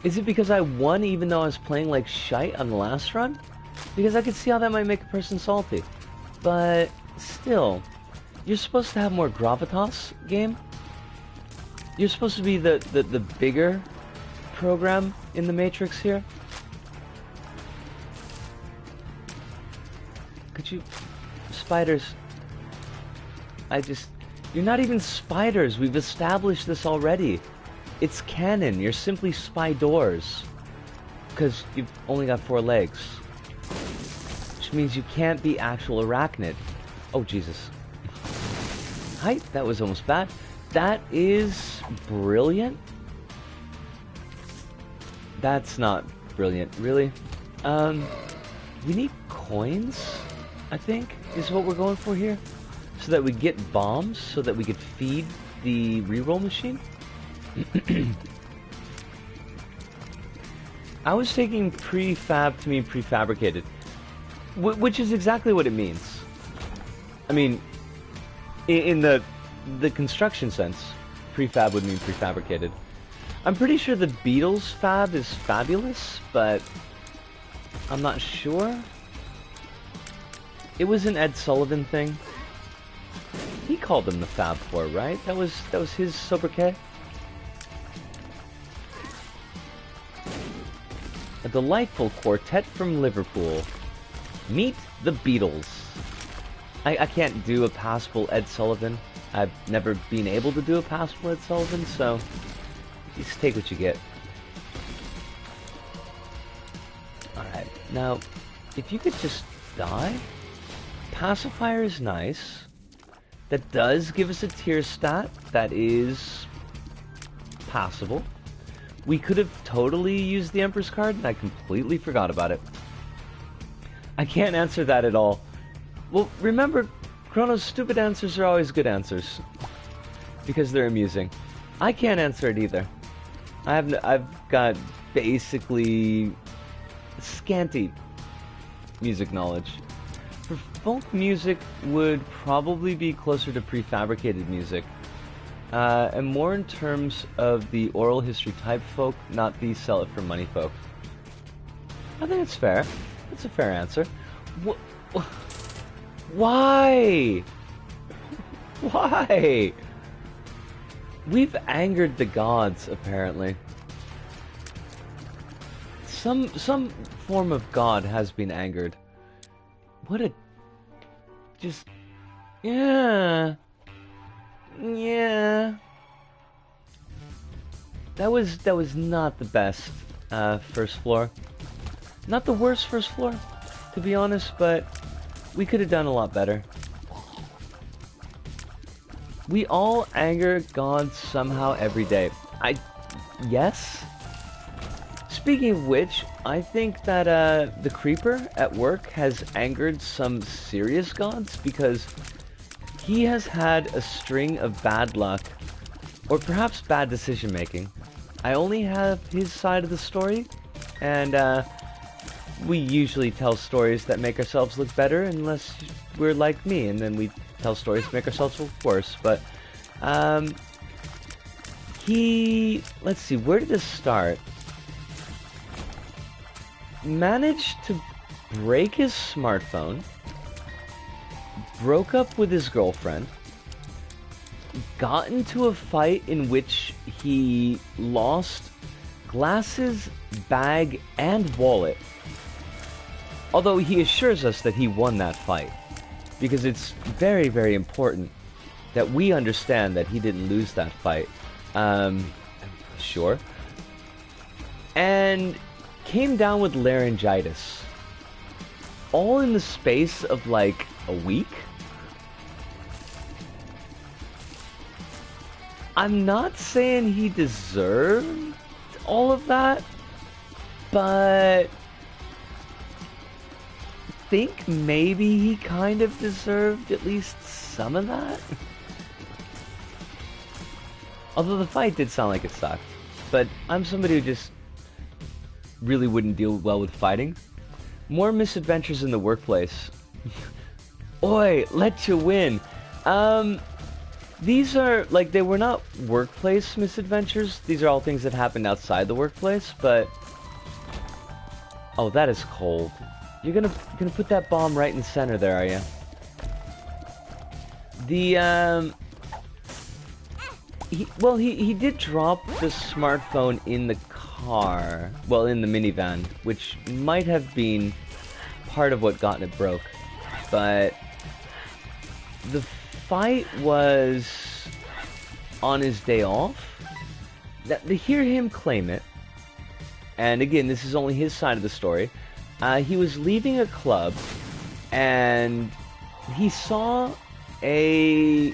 Is it because I won even though I was playing like shite on the last run? Because I could see how that might make a person salty. But still, you're supposed to have more gravitas, game. You're supposed to be the bigger program in the Matrix here. Could you... Spiders. You're not even spiders. We've established this already. It's canon. You're simply spidors. Because you've only got 4 legs. Which means you can't be actual arachnid. Oh, Jesus. Hi, that was almost bad. That is brilliant. That's not brilliant, really. We need coins, I think, is what we're going for here. So that we get bombs, so that we could feed the reroll machine. I was taking prefab to mean prefabricated, which is exactly what it means. I mean, in the construction sense, prefab would mean prefabricated. I'm pretty sure the Beatles fab is fabulous, but I'm not sure. It was an Ed Sullivan thing. He called them the Fab Four, right? That was his sobriquet. A delightful quartet from Liverpool. Meet the Beatles. I can't do a passable Ed Sullivan. I've never been able to do a passable Ed Sullivan, so just take what you get. Alright, now, if you could just die. Pacifier is nice. That does give us a tier stat that is passable. We could have totally used the Emperor's card, and I completely forgot about it. I can't answer that at all. Well, remember, Chrono's stupid answers are always good answers. Because they're amusing. I can't answer it either. I've got basically scanty music knowledge. For folk music would probably be closer to prefabricated music. And more in terms of the oral history type folk, not the sell it for money folk. I think it's fair. That's a fair answer. Why? Why? We've angered the gods, apparently. Some form of god has been angered. What a... just... yeah... yeah... That was not the best first floor. Not the worst first floor, to be honest, but we could have done a lot better. We all anger gods somehow every day. Yes? Speaking of which, I think that the Creeper at work has angered some serious gods because he has had a string of bad luck, or perhaps bad decision making. I only have his side of the story, and we usually tell stories that make ourselves look better unless we're like me, and then we tell stories to make ourselves look worse. But let's see, where did this start? Managed to break his smartphone, broke up with his girlfriend, got into a fight in which he lost glasses, bag, and wallet. Although he assures us that he won that fight, because it's very, very important that we understand that he didn't lose that fight. Sure. And came down with laryngitis. All in the space of like a week. I'm not saying he deserved all of that, but I think maybe he kind of deserved at least some of that. Although the fight did sound like it sucked. But I'm somebody who just really wouldn't deal well with fighting. More misadventures in the workplace. Oi, let you win. These are, like, they were not workplace misadventures. These are all things that happened outside the workplace, but... Oh, that is cold. You're gonna put that bomb right in the center there, are you? The, he did drop the smartphone in the car. Well, in the minivan, which might have been part of what got it broke. But the fight was on his day off. To hear him claim it, and again, this is only his side of the story, he was leaving a club, and he saw a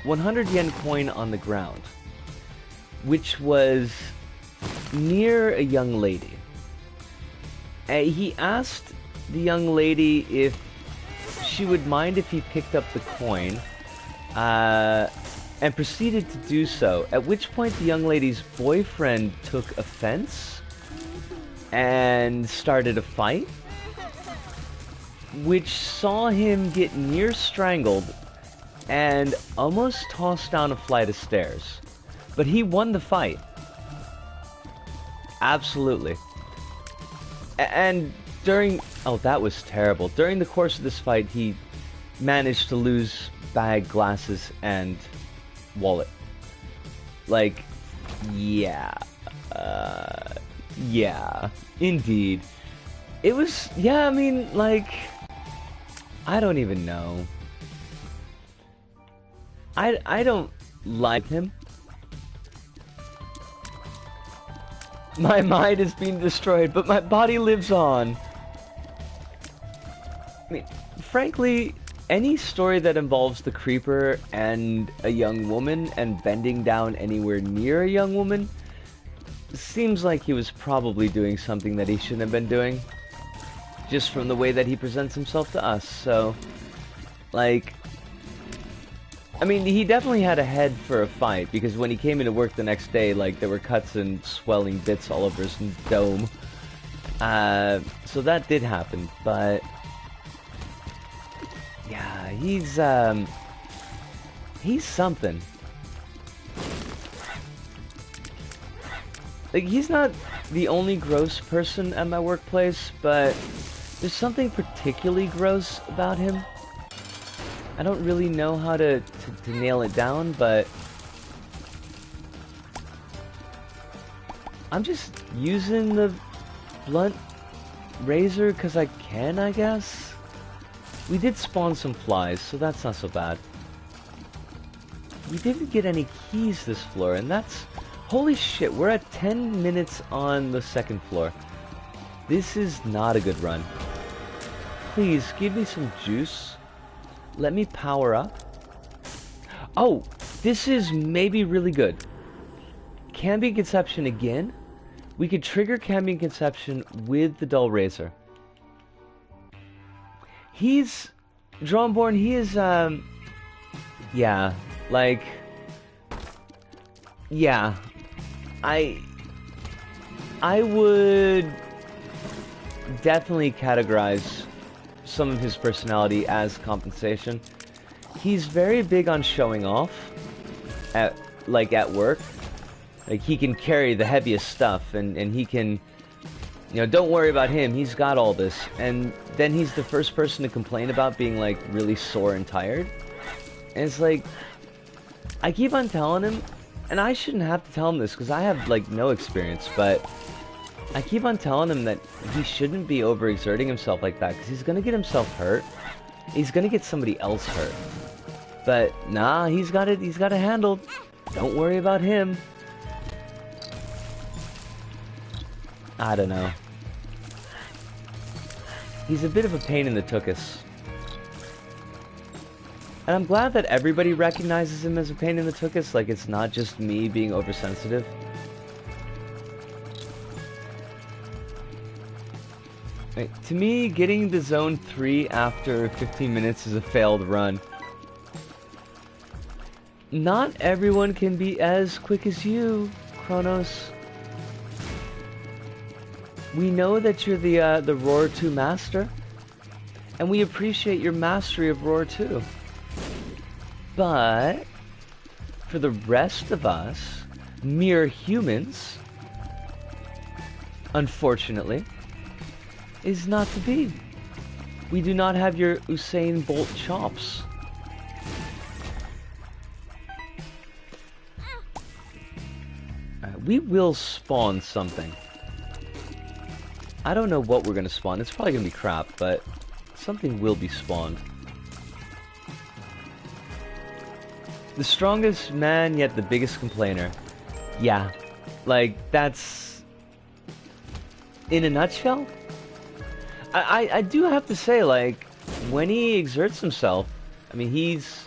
100 yen coin on the ground, which was near a young lady. He asked the young lady if she would mind if he picked up the coin, and proceeded to do so, at which point the young lady's boyfriend took offense and started a fight, which saw him get near strangled and almost tossed down a flight of stairs. But he won the fight. Absolutely. And during... Oh, that was terrible. During the course of this fight, he managed to lose bag, glasses, and wallet. Like, yeah. Yeah. Indeed. It was... Yeah, I mean, like... I don't even know. I don't like him. My mind is being destroyed, but my body lives on. I mean, frankly, any story that involves the creeper and a young woman and bending down anywhere near a young woman seems like he was probably doing something that he shouldn't have been doing. Just from the way that he presents himself to us, so... Like... I mean, he definitely had a head for a fight, because when he came into work the next day, like, there were cuts and swelling bits all over his dome. So that did happen, but... Yeah, he's something. Like, he's not the only gross person at my workplace, but there's something particularly gross about him. I don't really know how to nail it down, but I'm just using the blunt razor because I can, I guess. We did spawn some flies, so that's not so bad. We didn't get any keys this floor, and that's... Holy shit, we're at 10 minutes on the second floor. This is not a good run. Please, give me some juice. Let me power up. Oh, this is maybe really good. Cambion Conception again. We could trigger Cambion Conception with the dull razor. He's... Drawnborn, he is, yeah, like... Yeah. I would definitely categorize some of his personality as compensation. He's very big on showing off at work. Like, he can carry the heaviest stuff, and he can, you know, don't worry about him, he's got all this. And then he's the first person to complain about being, like, really sore and tired. And it's like, I keep on telling him, and I shouldn't have to tell him this because I have, like, no experience, but I keep on telling him that he shouldn't be overexerting himself like that, because he's gonna get himself hurt. He's gonna get somebody else hurt. But nah, he's got it handled. Don't worry about him. I don't know. He's a bit of a pain in the tuchus. And I'm glad that everybody recognizes him as a pain in the tuchus, like it's not just me being oversensitive. Right, to me, getting to Zone 3 after 15 minutes is a failed run. Not everyone can be as quick as you, Kronos. We know that you're the Roar 2 master, and we appreciate your mastery of Roar 2. But for the rest of us, mere humans, unfortunately, is not to be. We do not have your Usain Bolt chops. We will spawn something. I don't know what we're gonna spawn. It's probably gonna be crap, but something will be spawned. The strongest man, yet the biggest complainer. Yeah, like, that's... in a nutshell? I do have to say, like, when he exerts himself, I mean, he's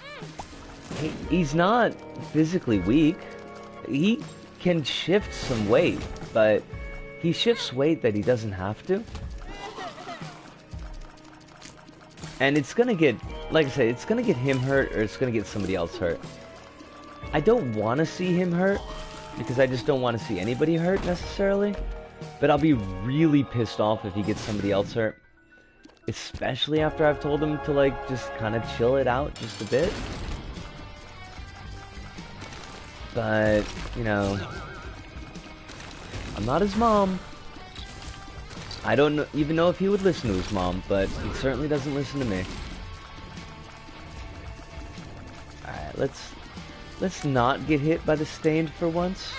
not physically weak. He can shift some weight, but he shifts weight that he doesn't have to. And it's gonna get, like I said, it's gonna get him hurt, or it's gonna get somebody else hurt. I don't want to see him hurt, because I just don't want to see anybody hurt, necessarily. But I'll be really pissed off if he gets somebody else hurt. Especially after I've told him to, like, just kind of chill it out just a bit. But, you know, I'm not his mom. I don't even know if he would listen to his mom, but he certainly doesn't listen to me. Alright, let's not get hit by the Stained for once.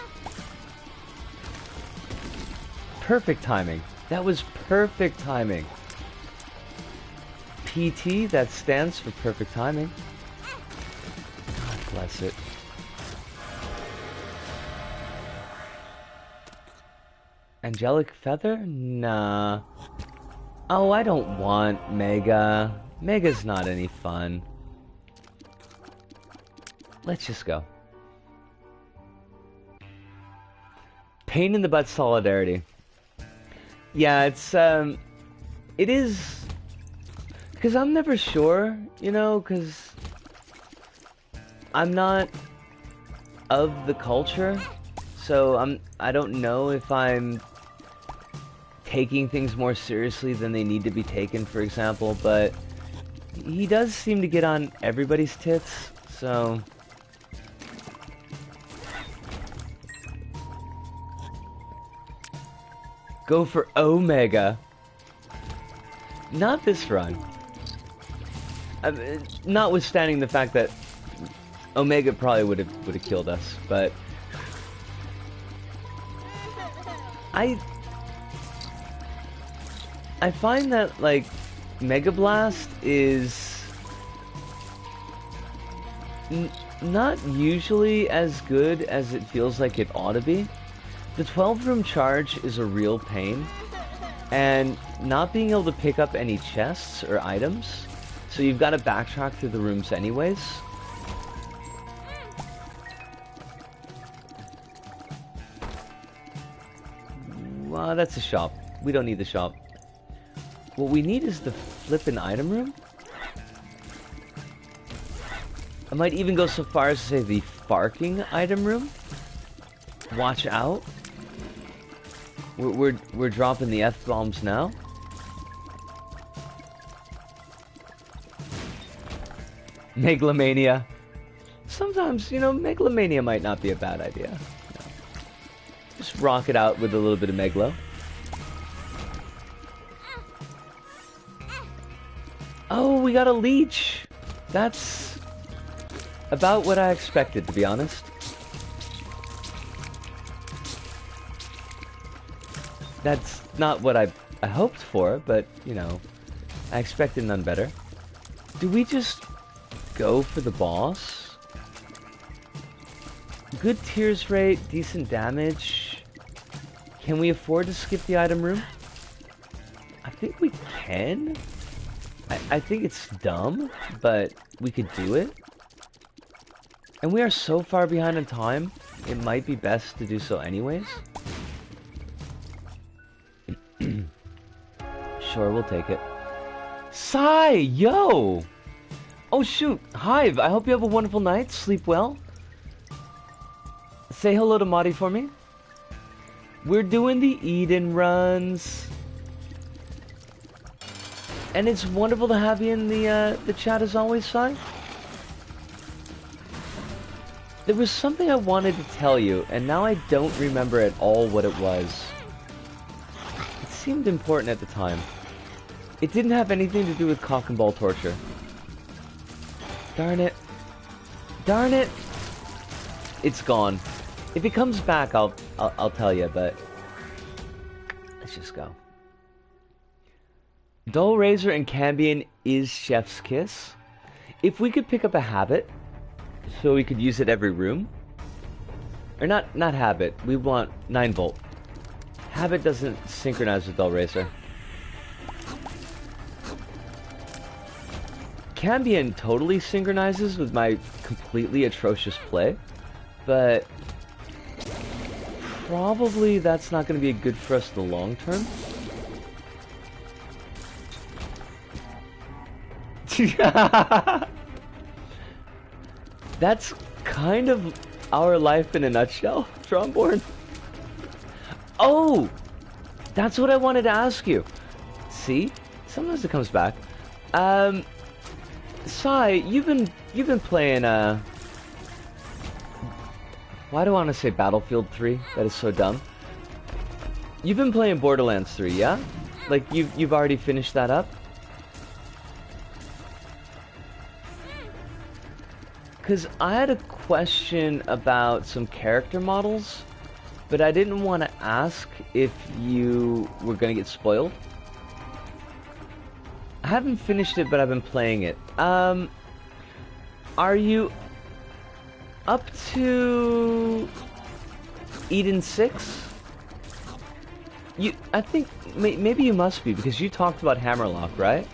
Perfect timing. That was perfect timing. PT, that stands for perfect timing. God bless it. Angelic Feather? Nah. Oh, I don't want Mega. Mega's not any fun. Let's just go. Pain in the butt solidarity. Yeah, it is, because I'm never sure, you know, because I'm not of the culture, so I don't know if I'm taking things more seriously than they need to be taken, for example, but he does seem to get on everybody's tits, so... Go for Omega. Not this run. Notwithstanding the fact that Omega probably would have killed us, but I find that, like, Mega Blast is not usually as good as it feels like it ought to be. The 12-room charge is a real pain, and not being able to pick up any chests or items, so you've got to backtrack through the rooms anyways. Well, that's a shop. We don't need the shop. What we need is the flippin' item room. I might even go so far as to say the farking item room. Watch out. We're dropping the F-bombs now. Megalomania. Sometimes, you know, Megalomania might not be a bad idea. No. Just rock it out with a little bit of Megalo. Oh, we got a leech. That's about what I expected, to be honest. That's not what I hoped for, but, you know, I expected none better. Do we just go for the boss? Good tears rate, decent damage. Can we afford to skip the item room? I think we can. I think it's dumb, but we could do it. And we are so far behind in time, it might be best to do so anyways. Sure, we'll take it. Sai, yo! Oh shoot, Hive, I hope you have a wonderful night. Sleep well. Say hello to Madi for me. We're doing the Eden runs. And it's wonderful to have you in the chat as always, Sai. There was something I wanted to tell you, and now I don't remember at all what it was. It seemed important at the time. It didn't have anything to do with cock and ball torture. Darn it. Darn it! It's gone. If it comes back, I'll tell you, but let's just go. Dull Razor and Cambion is Chef's Kiss. If we could pick up a habit, so we could use it every room, or not habit. We want 9-volt. Habit doesn't synchronize with Dull Razor. Cambion totally synchronizes with my completely atrocious play, but probably that's not going to be good for us in the long term. That's kind of our life in a nutshell, Tromborn. Oh, that's what I wanted to ask you. See, sometimes it comes back. Sai, you've been playing why do I want to say Battlefield 3? That is so dumb. You've been playing Borderlands 3, yeah? Like you've already finished that up? Cause I had a question about some character models, but I didn't want to ask if you were gonna get spoiled. I haven't finished it, but I've been playing it. Are you up to Eden 6? I think maybe you must be, because you talked about Hammerlock, right?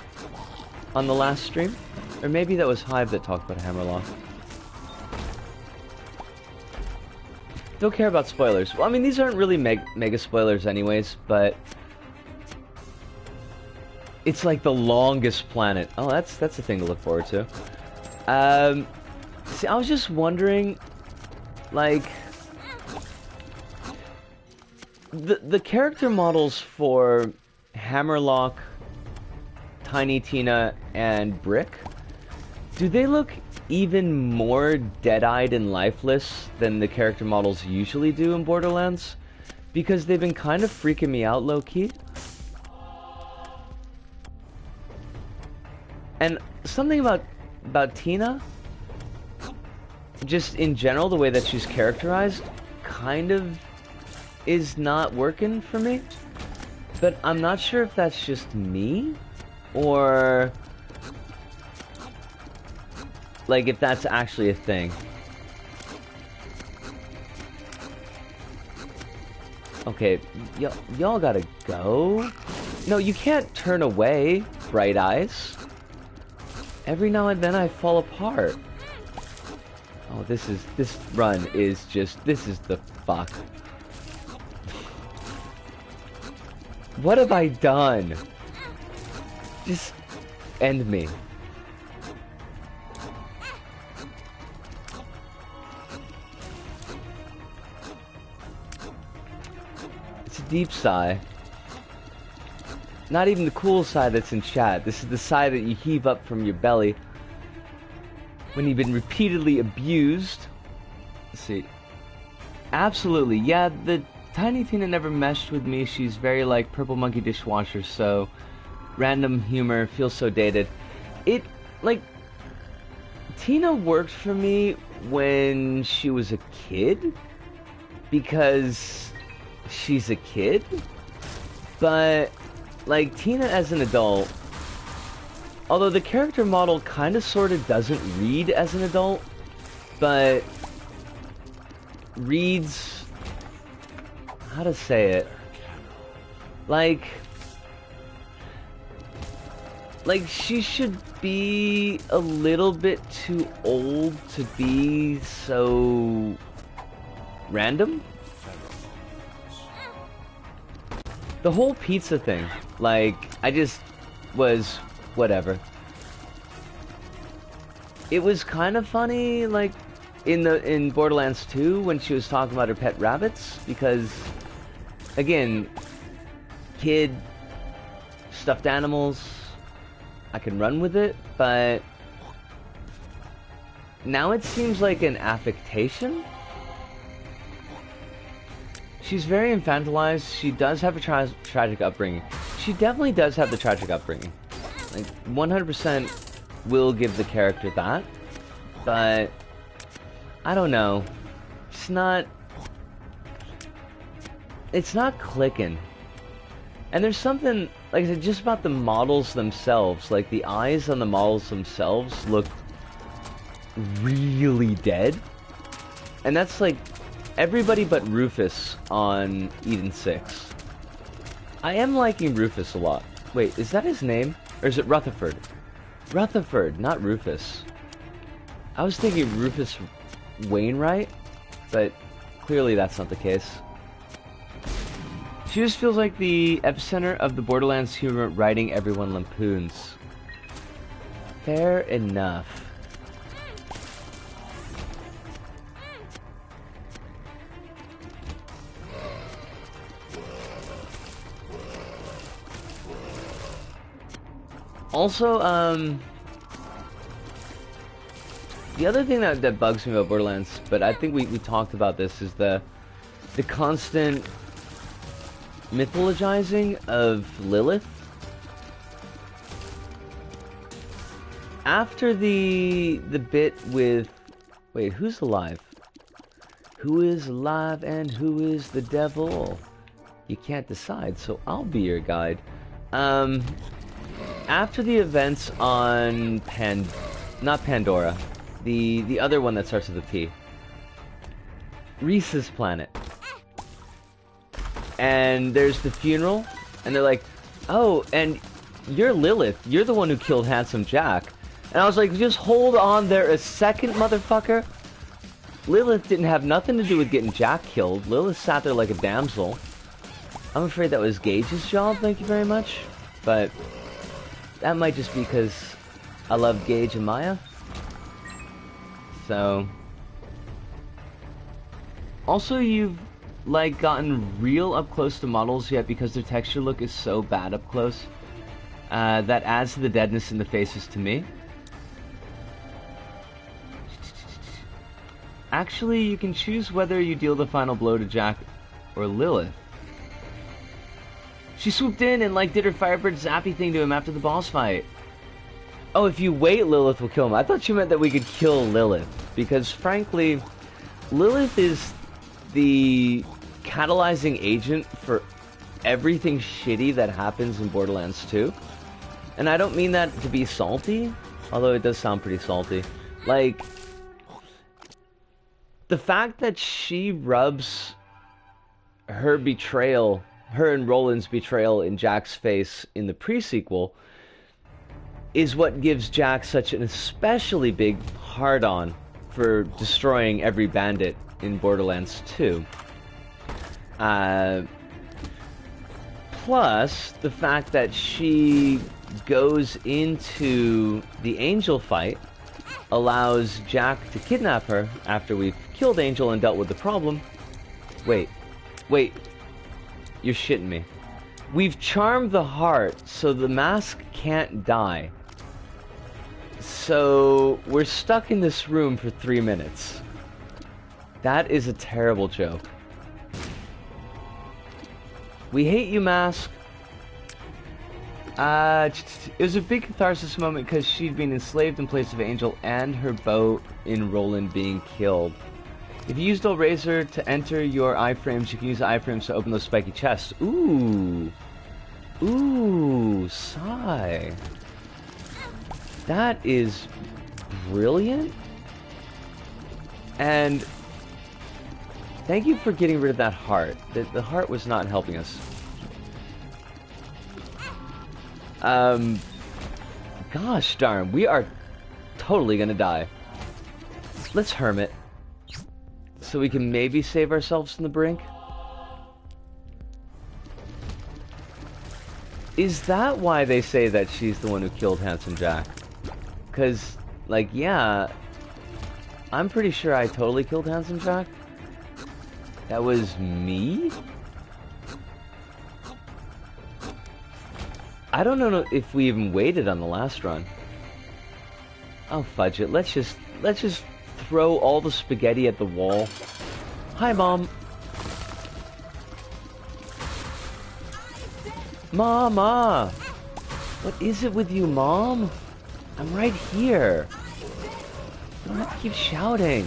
On the last stream? Or maybe that was Hive that talked about Hammerlock. Don't care about spoilers. Well, I mean, these aren't really mega spoilers anyways, but it's like the longest planet. Oh, that's a thing to look forward to. See, I was just wondering, like, the character models for Hammerlock, Tiny Tina, and Brick, do they look even more dead-eyed and lifeless than the character models usually do in Borderlands? Because they've been kind of freaking me out low-key. And something about Tina, just in general, the way that she's characterized, kind of is not working for me. But I'm not sure if that's just me, or like if that's actually a thing. Okay, y'all gotta go. No, you can't turn away, Bright Eyes. Every now and then I fall apart. Oh, this run is just, this is the fuck. What have I done? Just end me. It's a deep sigh. Not even the cool sigh that's in chat. This is the sigh that you heave up from your belly when you've been repeatedly abused. Let's see. Absolutely, yeah, the Tiny Tina never meshed with me. She's very like Purple Monkey Dishwasher, so random humor feels so dated. It, like, Tina worked for me when she was a kid, because she's a kid, but like Tina as an adult, although the character model kind of sort of doesn't read as an adult, but reads, how to say it, like, Like, she should be a little bit too old to be so random. The whole pizza thing, like, I just was whatever. It was kind of funny, like, in Borderlands 2 when she was talking about her pet rabbits, because, again, kid, stuffed animals, I can run with it, but now it seems like an affectation. She's very infantilized. She does have a tragic upbringing. She definitely does have the tragic upbringing. Like, 100% will give the character that. But I don't know. It's not clicking. And there's something, like I said, just about the models themselves. Like, the eyes on the models themselves look really dead. And that's like everybody but Rufus on Eden 6. I am liking Rufus a lot. Wait, is that his name? Or is it Rutherford? Rutherford, not Rufus. I was thinking Rufus Wainwright, but clearly that's not the case. She just feels like the epicenter of the Borderlands humor writing everyone lampoons. Fair enough. Also, the other thing that bugs me about Borderlands, but I think we talked about this, is the constant mythologizing of Lilith. After the bit with... Wait, who's alive? Who is alive and who is the devil? You can't decide, so I'll be your guide. After the events on not Pandora, the other one that starts with a P. Reese's planet. And there's the funeral, and they're like, oh, and you're Lilith. You're the one who killed Handsome Jack. And I was like, just hold on there a second, motherfucker. Lilith didn't have nothing to do with getting Jack killed. Lilith sat there like a damsel. I'm afraid that was Gage's job, thank you very much. But that might just be because I love Gage and Maya. So... Also, you've, like, gotten real up close to models yet because their texture look is so bad up close. That adds to the deadness in the faces to me. Actually, you can choose whether you deal the final blow to Jack or Lilith. She swooped in and, like, did her Firebird zappy thing to him after the boss fight. Oh, if you wait, Lilith will kill him. I thought you meant that we could kill Lilith. Because, frankly, Lilith is the catalyzing agent for everything shitty that happens in Borderlands 2. And I don't mean that to be salty, although it does sound pretty salty. Like, the fact that she rubs her betrayal, her and Roland's betrayal in Jack's face in the pre-sequel, is what gives Jack such an especially big hard-on for destroying every bandit in Borderlands 2. Plus, the fact that she goes into the Angel fight allows Jack to kidnap her after we've killed Angel and dealt with the problem. Wait, you're shitting me. We've charmed the heart so the mask can't die. So we're stuck in this room for 3 minutes. That is a terrible joke. We hate you, mask. It was a big catharsis moment because she'd been enslaved in place of Angel and her bow in Roland being killed. If you used Razor to enter your iframes, you can use the iframes to open those spiky chests. Ooh. Ooh, sigh. That is brilliant. And thank you for getting rid of that heart. The heart was not helping us. Gosh darn, we are totally gonna die. Let's hermit. So we can maybe save ourselves from the brink. Is that why they say that she's the one who killed Handsome Jack? Because, like, yeah, I'm pretty sure I totally killed Handsome Jack. That was me? I don't know if we even waited on the last run. Oh, fudge it. Let's just throw all the spaghetti at the wall. Hi, Mom. Mama! What is it with you, Mom? I'm right here. You don't have to keep shouting.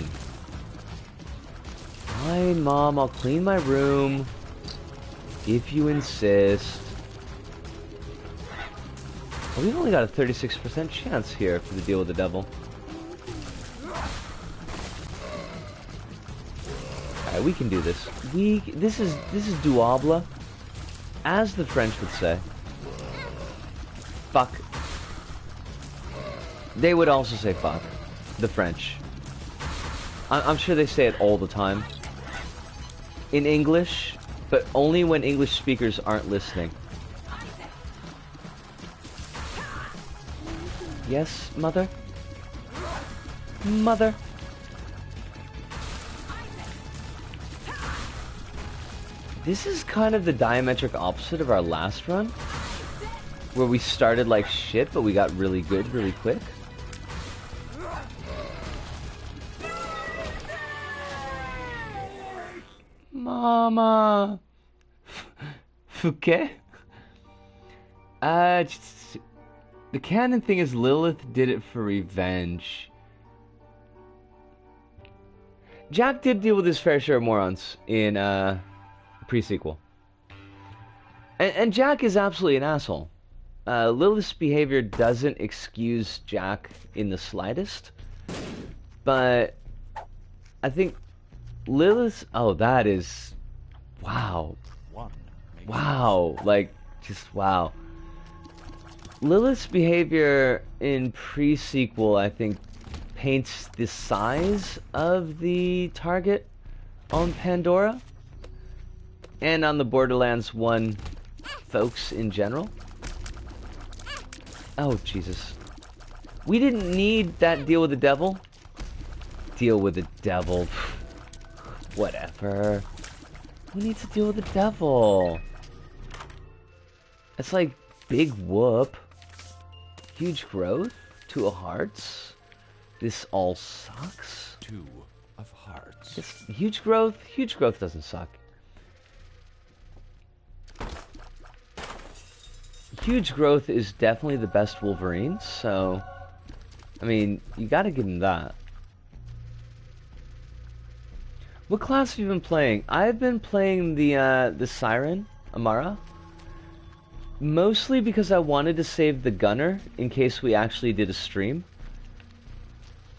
Fine, Mom. I'll clean my room. If you insist. Well, we've only got a 36% chance here for the deal with the devil. Alright, we can do this. This is doable, as the French would say. Fuck. They would also say fuck. The French. I'm sure they say it all the time. In English, but only when English speakers aren't listening. Yes, mother? Mother? This is kind of the diametric opposite of our last run, where we started like shit, but we got really good really quick. Mama! Fouquet? The canon thing is Lilith did it for revenge. Jack did deal with his fair share of morons in pre-sequel. And Jack is absolutely an asshole. Lilith's behavior doesn't excuse Jack in the slightest. But I think Lilith's... Oh, that is... Wow. Wow. Like, just wow. Lilith's behavior in pre-sequel, I think, paints the size of the target on Pandora and on the Borderlands 1 folks in general. Oh, Jesus. We didn't need that deal with the devil. Deal with the devil. Whatever. Who needs to deal with the devil? It's like big whoop. Huge growth. 2 of hearts. This all sucks. 2 of hearts. It's huge growth. Huge growth doesn't suck. Huge growth is definitely the best Wolverine, so I mean, you gotta give him that. What class have you been playing? I've been playing the Siren, Amara. Mostly because I wanted to save the Gunner in case we actually did a stream.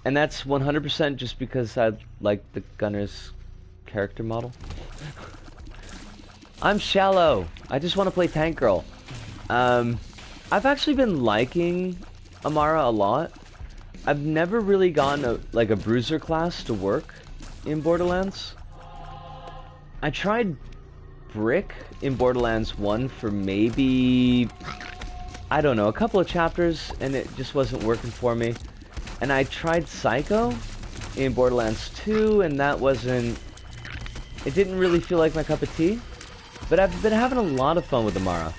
And that's 100% just because I like the Gunner's character model. I'm shallow. I just want to play Tank Girl. I've actually been liking Amara a lot. I've never really gotten a bruiser class to work in Borderlands. I tried Brick in Borderlands 1 for maybe, I don't know, a couple of chapters, and it just wasn't working for me. And I tried Psycho in Borderlands 2, and that wasn't, it didn't really feel like my cup of tea. But I've been having a lot of fun with Amara.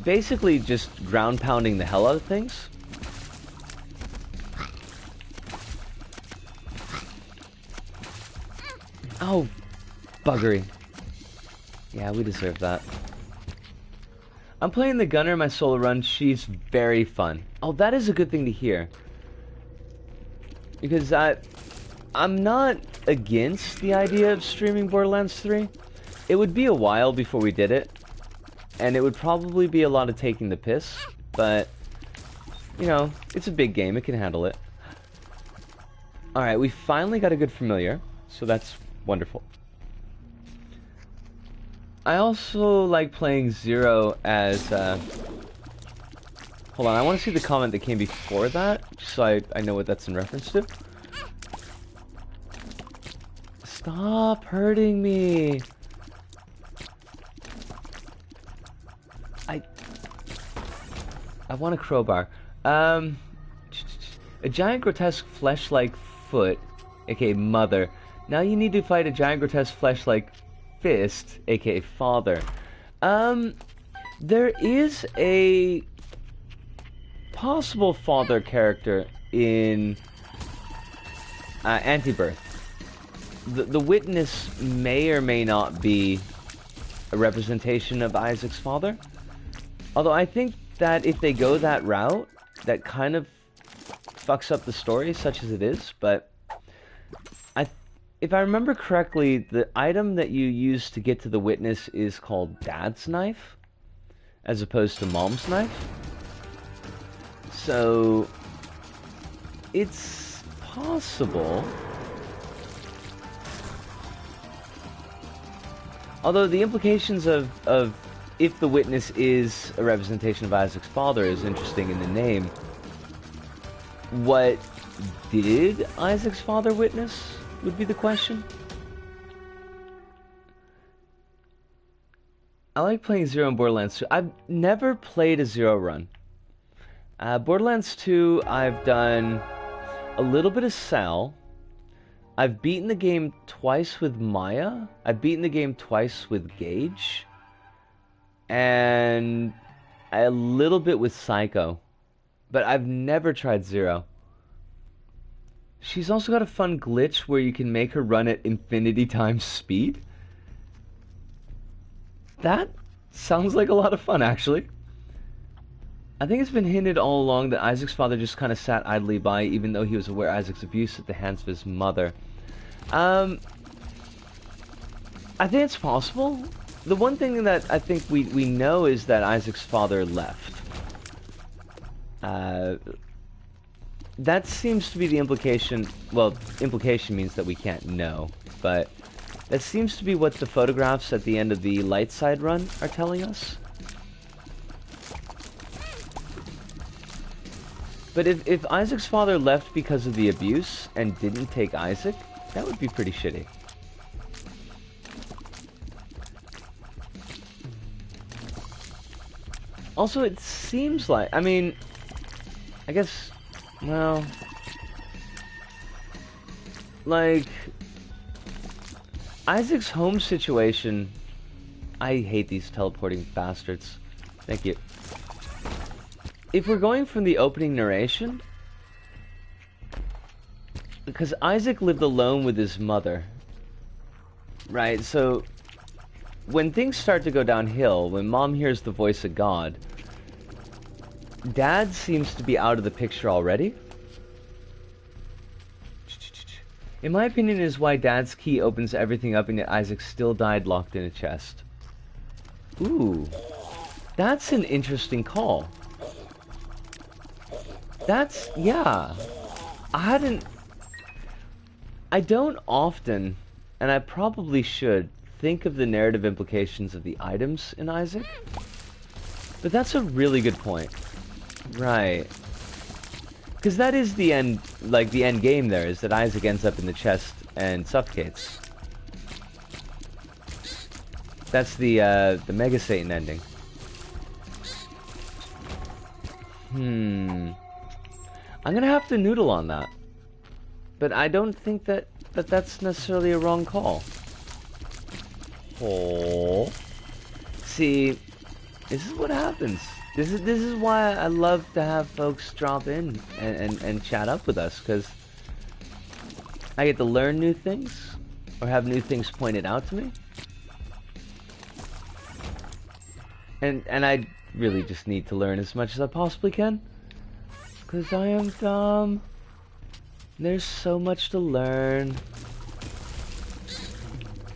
Basically just ground pounding the hell out of things. Oh, buggery. Yeah, we deserve that. I'm playing the Gunner in my solo run. She's very fun. Oh, that is a good thing to hear. Because I'm not against the idea of streaming Borderlands 3. It would be a while before we did it. And it would probably be a lot of taking the piss. But, you know, it's a big game. It can handle it. Alright, we finally got a good familiar. So that's wonderful. I also like playing Zero as Hold on, I want to see the comment that came before that, so I know what that's in reference to. Stop hurting me! I want a crowbar. A giant grotesque flesh-like foot, aka mother. Now you need to fight a giant grotesque flesh-like fist, aka father. There is a possible father character in Afterbirth. The witness may or may not be a representation of Isaac's father. Although I think that if they go that route, that kind of fucks up the story, such as it is. But if I remember correctly, the item that you use to get to the witness is called Dad's Knife, as opposed to Mom's Knife. So it's possible. Although the implications of if the witness is a representation of Isaac's father is interesting in the name. What did Isaac's father witness would be the question. I like playing Zero in Borderlands 2. I've never played a Zero run. Borderlands 2, I've done a little bit of Sal. I've beaten the game twice with Maya. I've beaten the game twice with Gage. And a little bit with Psycho. But I've never tried Zero. She's also got a fun glitch where you can make her run at infinity times speed. That sounds like a lot of fun, actually. I think it's been hinted all along that Isaac's father just kind of sat idly by, even though he was aware of Isaac's abuse at the hands of his mother. I think it's possible. The one thing that I think we know is that Isaac's father left. That seems to be the implication. Well, implication means that we can't know, but that seems to be what the photographs at the end of the light side run are telling us. But if Isaac's father left because of the abuse and didn't take Isaac, that would be pretty shitty. Also, it seems like, I mean, I guess, well, like, Isaac's home situation, I hate these teleporting bastards. Thank you. If we're going from the opening narration, because Isaac lived alone with his mother, right? So when things start to go downhill, when Mom hears the voice of God, Dad seems to be out of the picture already. In my opinion, is why Dad's key opens everything up and yet Isaac still died locked in a chest. Ooh, that's an interesting call. That's, yeah. I don't often, and I probably should, think of the narrative implications of the items in Isaac. But that's a really good point. Right. Because that is the end, like the end game there, is that Isaac ends up in the chest and suffocates. That's the Mega Satan ending. I'm gonna have to noodle on that. But I don't think that's necessarily a wrong call. Oh. See, this is what happens. This is why I love to have folks drop in and chat up with us, because I get to learn new things, or have new things pointed out to me. And I really just need to learn as much as I possibly can. Because I am dumb. There's so much to learn.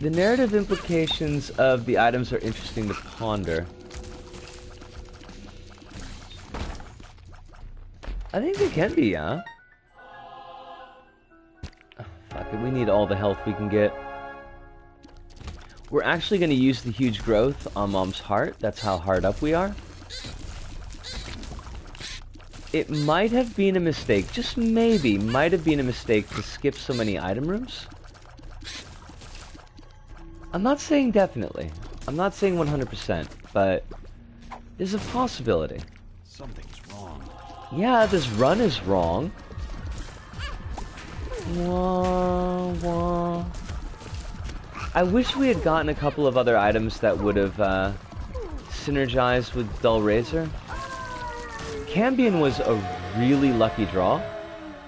The narrative implications of the items are interesting to ponder. I think they can be, yeah. Oh, fuck it, we need all the health we can get. We're actually going to use the huge growth on Mom's heart. That's how hard up we are. it might have been a mistake, just maybe, might have been a mistake to skip so many item rooms. I'm not saying definitely. I'm not saying 100%, but there's a possibility. Something's wrong. Yeah, this run is wrong. Wah, wah. I wish we had gotten a couple of other items that would have synergized with Dull Razor. Cambion was a really lucky draw,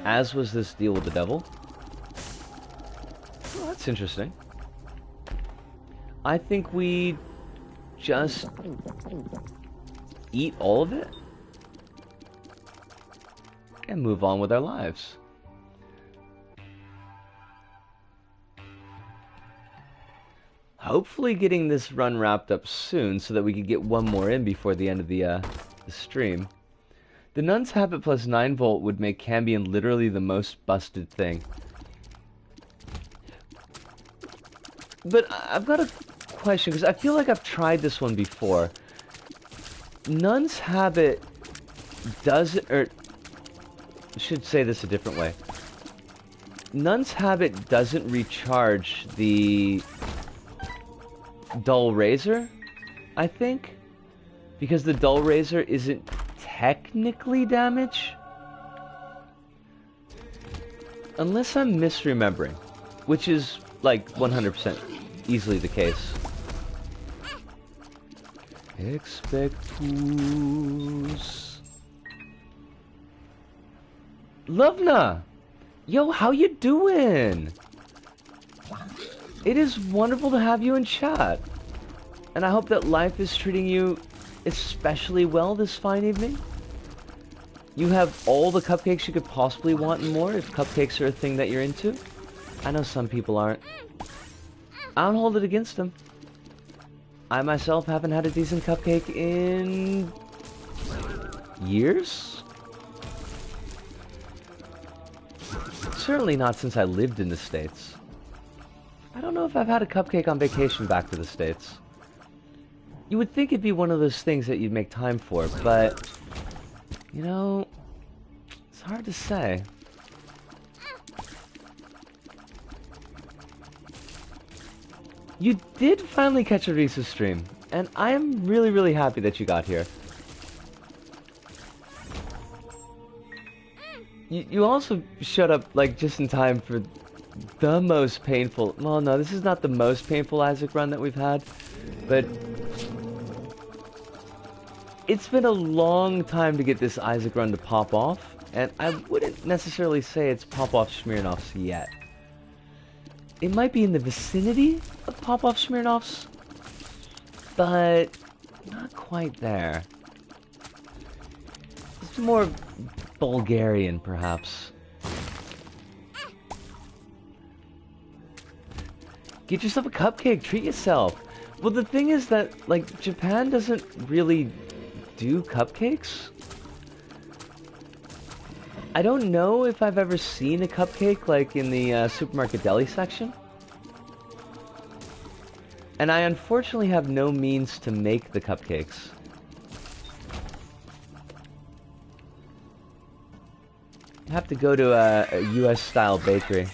as was this deal with the devil. Well, that's interesting. I think we just eat all of it and move on with our lives. Hopefully getting this run wrapped up soon so that we can get one more in before the end of the stream. The Nun's Habit plus 9 volt would make Cambion literally the most busted thing. But I've got a question, because I feel like I've tried this one before. Nun's Habit doesn't, or I should say this a different way. Nun's Habit doesn't recharge the Dull Razor, I think, because the Dull Razor isn't technically damage, unless I'm misremembering, which is like 100% easily the case. Expectus. Lovna! Yo, how you doing? It is wonderful to have you in chat. And I hope that life is treating you especially well this fine evening. You have all the cupcakes you could possibly want and more, if cupcakes are a thing that you're into. I know some people aren't. I don't hold it against them. I myself haven't had a decent cupcake in years? Certainly not since I lived in the States. I don't know if I've had a cupcake on vacation back to the States. You would think it'd be one of those things that you'd make time for, but, you know, it's hard to say. You did finally catch a Reese's stream, and I am really, really happy that you got here. You also showed up, like, just in time for the most painful... Well, no, this is not the most painful Isaac run that we've had, but... It's been a long time to get this Isaac run to pop off, and I wouldn't necessarily say it's pop-off Smirnoffs yet. It might be in the vicinity of pop-off Smirnoffs, but not quite there. It's more Bulgarian, perhaps. Get yourself a cupcake, treat yourself. Well, the thing is that, like, Japan doesn't really do cupcakes. I don't know if I've ever seen a cupcake, like, in the supermarket deli section. And I unfortunately have no means to make the cupcakes. I have to go to a US-style bakery.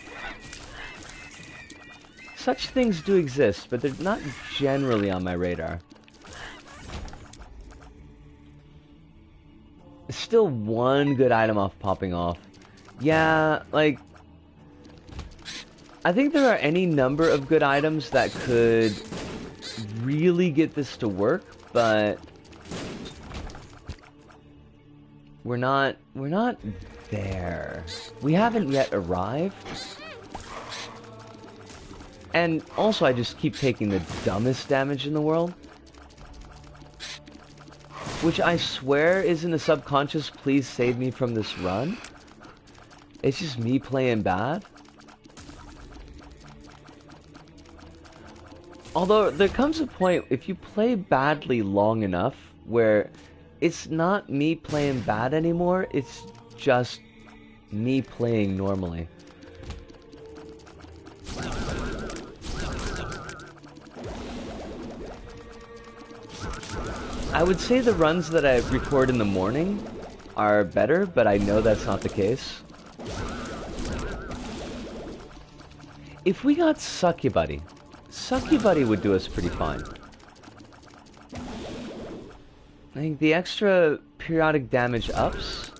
Such things do exist, but they're not generally on my radar. Still one good item off popping off. Yeah, like... I think there are any number of good items that could really get this to work, but... We're not there. We haven't yet arrived. And also I just keep taking the dumbest damage in the world. Which I swear is in the subconscious, please save me from this run. It's just me playing bad. Although, there comes a point, if you play badly long enough, where it's not me playing bad anymore, it's just me playing normally. I would say the runs that I record in the morning are better, but I know that's not the case. If we got Succubuddy, Succubuddy would do us pretty fine. I think the extra periodic damage ups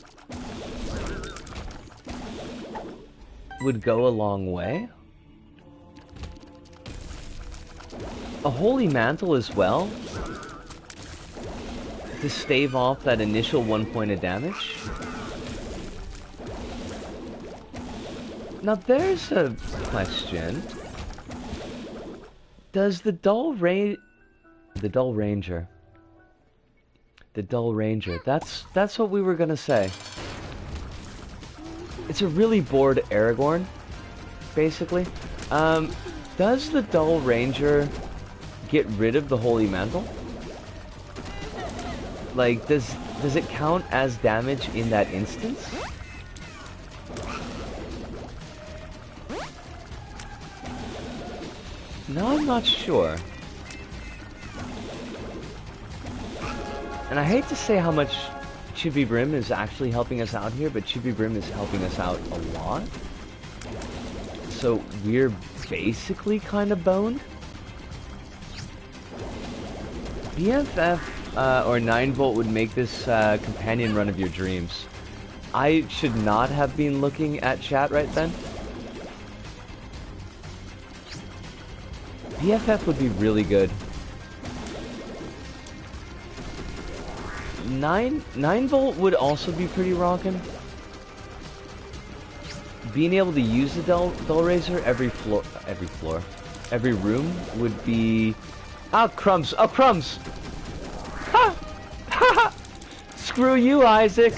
would go a long way. A Holy Mantle as well, to stave off that initial 1 point of damage. Now there's a question. Does the Dull Ranger, that's what we were gonna say. It's a really bored Aragorn, basically. Does the Dull Ranger get rid of the Holy Mantle? Like, does it count as damage in that instance? No, I'm not sure. And I hate to say how much Chibi Brim is actually helping us out here, but Chibi Brim is helping us out a lot. So we're basically kind of boned. BFF or 9-volt would make this companion run of your dreams. I should not have been looking at chat right then. BFF would be really good. 9-volt would also be pretty rockin'. Being able to use the Dull Razor every room would be... Ah, crumbs! Oh, crumbs! Ha! Ha! Screw you, Isaac!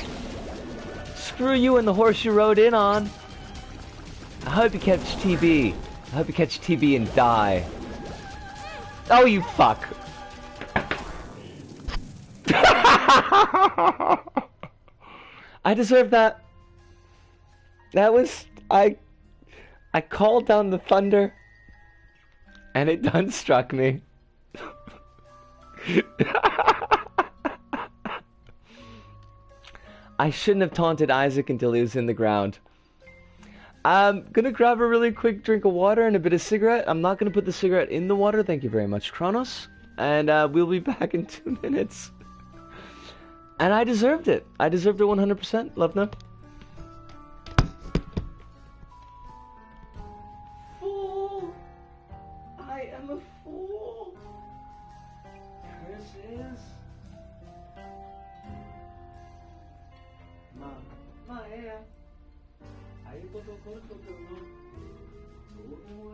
Screw you and the horse you rode in on! I hope you catch TB. I hope you catch TB and die. Oh, you fuck! I deserve that. That was... I called down the thunder, and it done struck me. I shouldn't have taunted Isaac until he was in the ground. I'm gonna grab a really quick drink of water and a bit of cigarette. I'm not gonna put the cigarette in the water, thank you very much, Kronos. And we'll be back in 2 minutes. And I deserved it. I deserved it 100%. Love no. Fool! I am a fool! Chris is... Ma é. Aí botou quanto que eu não... Todo mundo.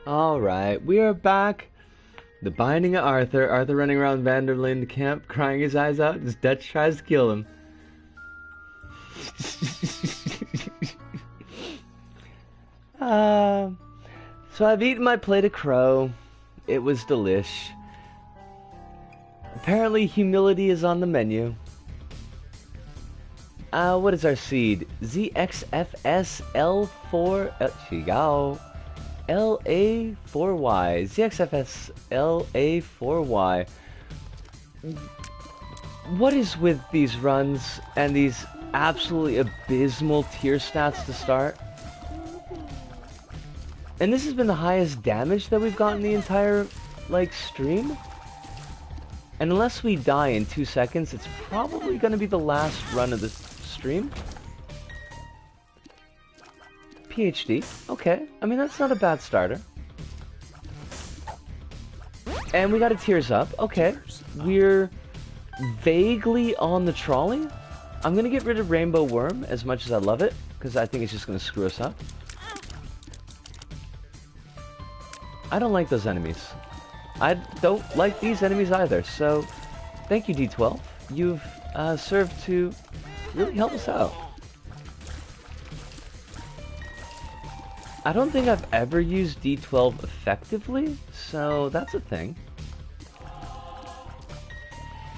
Alright, we are back. The Binding of Arthur. Arthur running around Vanderlinde camp, crying his eyes out as Dutch tries to kill him. So I've eaten my plate of crow. It was delish. Apparently humility is on the menu. What is our seed? ZXFSL4... LA4Y. ZXFSLA4Y. What is with these runs and these absolutely abysmal tier stats to start? And this has been the highest damage that we've gotten the entire, like, stream? And unless we die in 2 seconds, it's probably going to be the last run of this stream. PhD. Okay. I mean, that's not a bad starter. And we got a tears up. Okay. We're vaguely on the trolley. I'm going to get rid of Rainbow Worm as much as I love it, because I think it's just going to screw us up. I don't like those enemies. I don't like these enemies either, so thank you, D12. You've served to really help us out. I don't think I've ever used D12 effectively, so that's a thing.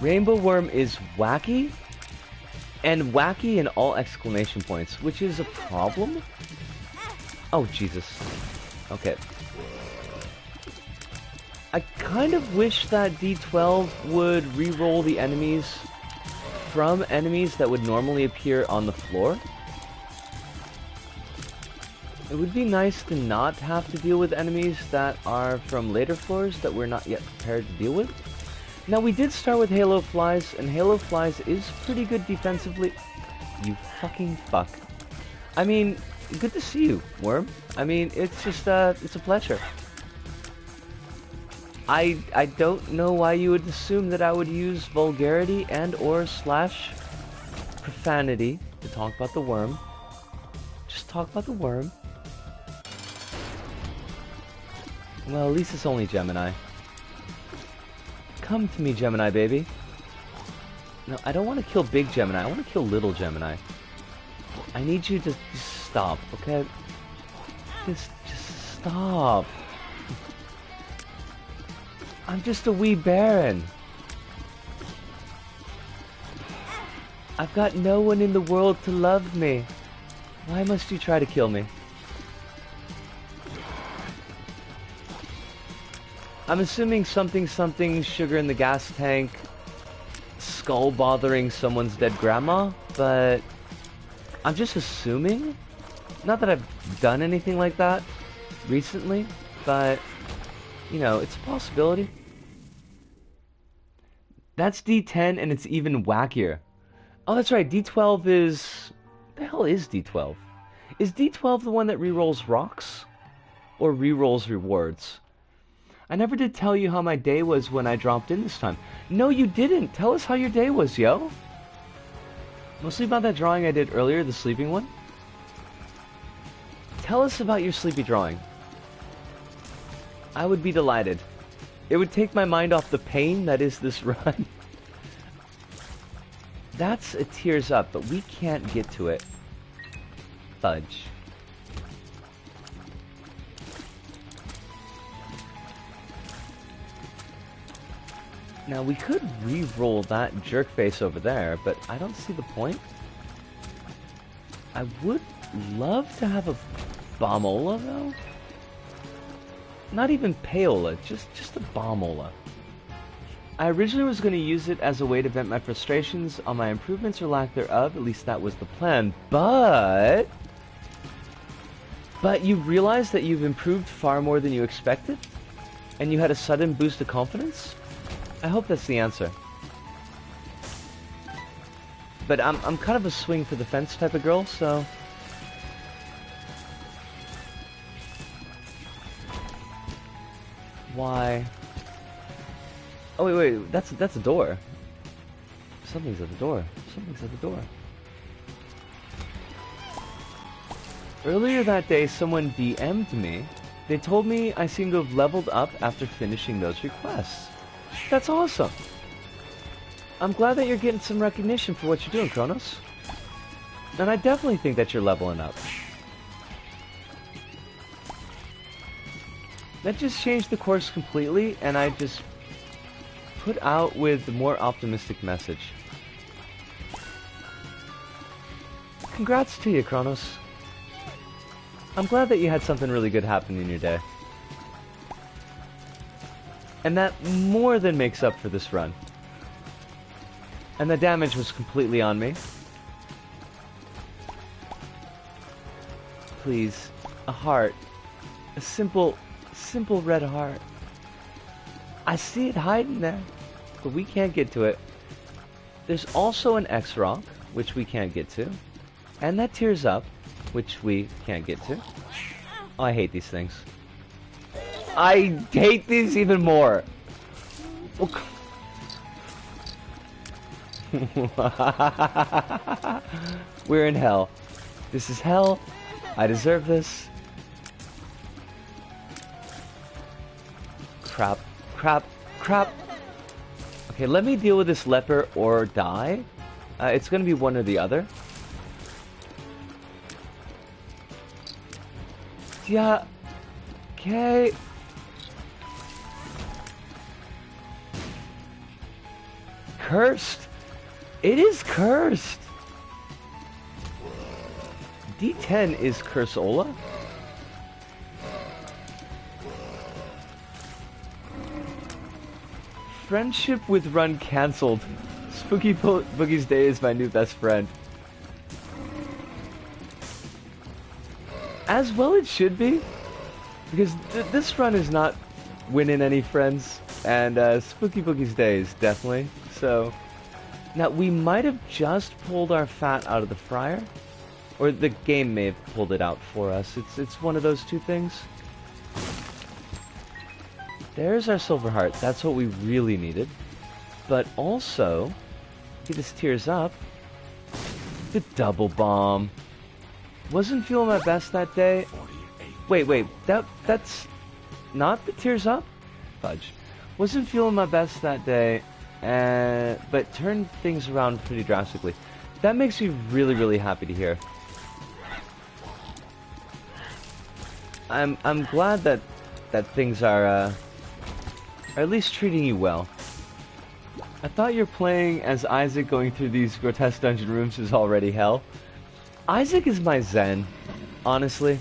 Rainbow Worm is wacky, and wacky in all exclamation points, which is a problem. Oh, Jesus. Okay. I kind of wish that D12 would re-roll the enemies from enemies that would normally appear on the floor. It would be nice to not have to deal with enemies that are from later floors that we're not yet prepared to deal with. Now, we did start with Halo Flies, and Halo Flies is pretty good defensively. You fucking fuck. I mean, good to see you, Worm. I mean, it's just, it's a pleasure. I don't know why you would assume that I would use vulgarity and or slash profanity to talk about the worm. Just talk about the worm. Well, at least it's only Gemini. Come to me, Gemini, baby. No, I don't want to kill big Gemini. I want to kill little Gemini. I need you to just stop, okay? Just stop. I'm just a wee Baron. I've got no one in the world to love me. Why must you try to kill me? I'm assuming something sugar in the gas tank, skull bothering someone's dead grandma, but I'm just assuming. Not that I've done anything like that recently, but you know, it's a possibility. That's D10 and it's even wackier. Oh, that's right, D12 is... What the hell is D12? Is D12 the one that rerolls rocks? Or rerolls rewards? I never did tell you how my day was when I dropped in this time. No, you didn't. Tell us how your day was, yo. Mostly about that drawing I did earlier, the sleeping one. Tell us about your sleepy drawing. I would be delighted. It would take my mind off the pain that is this run. That's a tears up, but we can't get to it. Fudge. Now, we could re-roll that jerk face over there, but I don't see the point. I would love to have a Bombola, though. Not even Payola, just a Bombola. I originally was going to use it as a way to vent my frustrations on my improvements or lack thereof, at least that was the plan, but you realize that you've improved far more than you expected? And you had a sudden boost of confidence? I hope that's the answer. But I'm kind of a swing for the fence type of girl, so... Why? Oh wait, that's a door. Something's at the door. Something's at the door. Earlier that day, someone DM'd me They told me I seem to have leveled up after finishing those requests. That's awesome. I'm glad that you're getting some recognition for what you're doing, Kronos. And I definitely think that you're leveling up. That just changed the course completely, and I just put out with a more optimistic message. Congrats to you, Kronos. I'm glad that you had something really good happen in your day. And that more than makes up for this run. And the damage was completely on me. Please, a heart. A simple red heart. I see it hiding there, but we can't get to it. There's also an X rock, which we can't get to. And that tears up, which we can't get to. Oh, I hate these things. I hate these even more. We're in hell. This is hell. I deserve this. Crap. Okay, let me deal with this leper or die. It's gonna be one or the other. Yeah. Okay. Cursed. It is cursed. D10 is Cursola. Friendship with run cancelled. Spooky Boogie's Day is my new best friend. As well it should be, because this run is not winning any friends, and Spooky Boogie's Day is definitely. So, now we might have just pulled our fat out of the fryer, or the game may have pulled it out for us. It's one of those two things. There's our silver heart. That's what we really needed. But also, get this tears up. The double bomb. Wasn't feeling my best that day. Wait. That's not the tears up? Fudge. Wasn't feeling my best that day, but turned things around pretty drastically. That makes me really, really happy to hear. I'm glad that things are at least treating you well. I thought you're playing as Isaac going through these grotesque dungeon rooms is already hell. Isaac is my zen, honestly.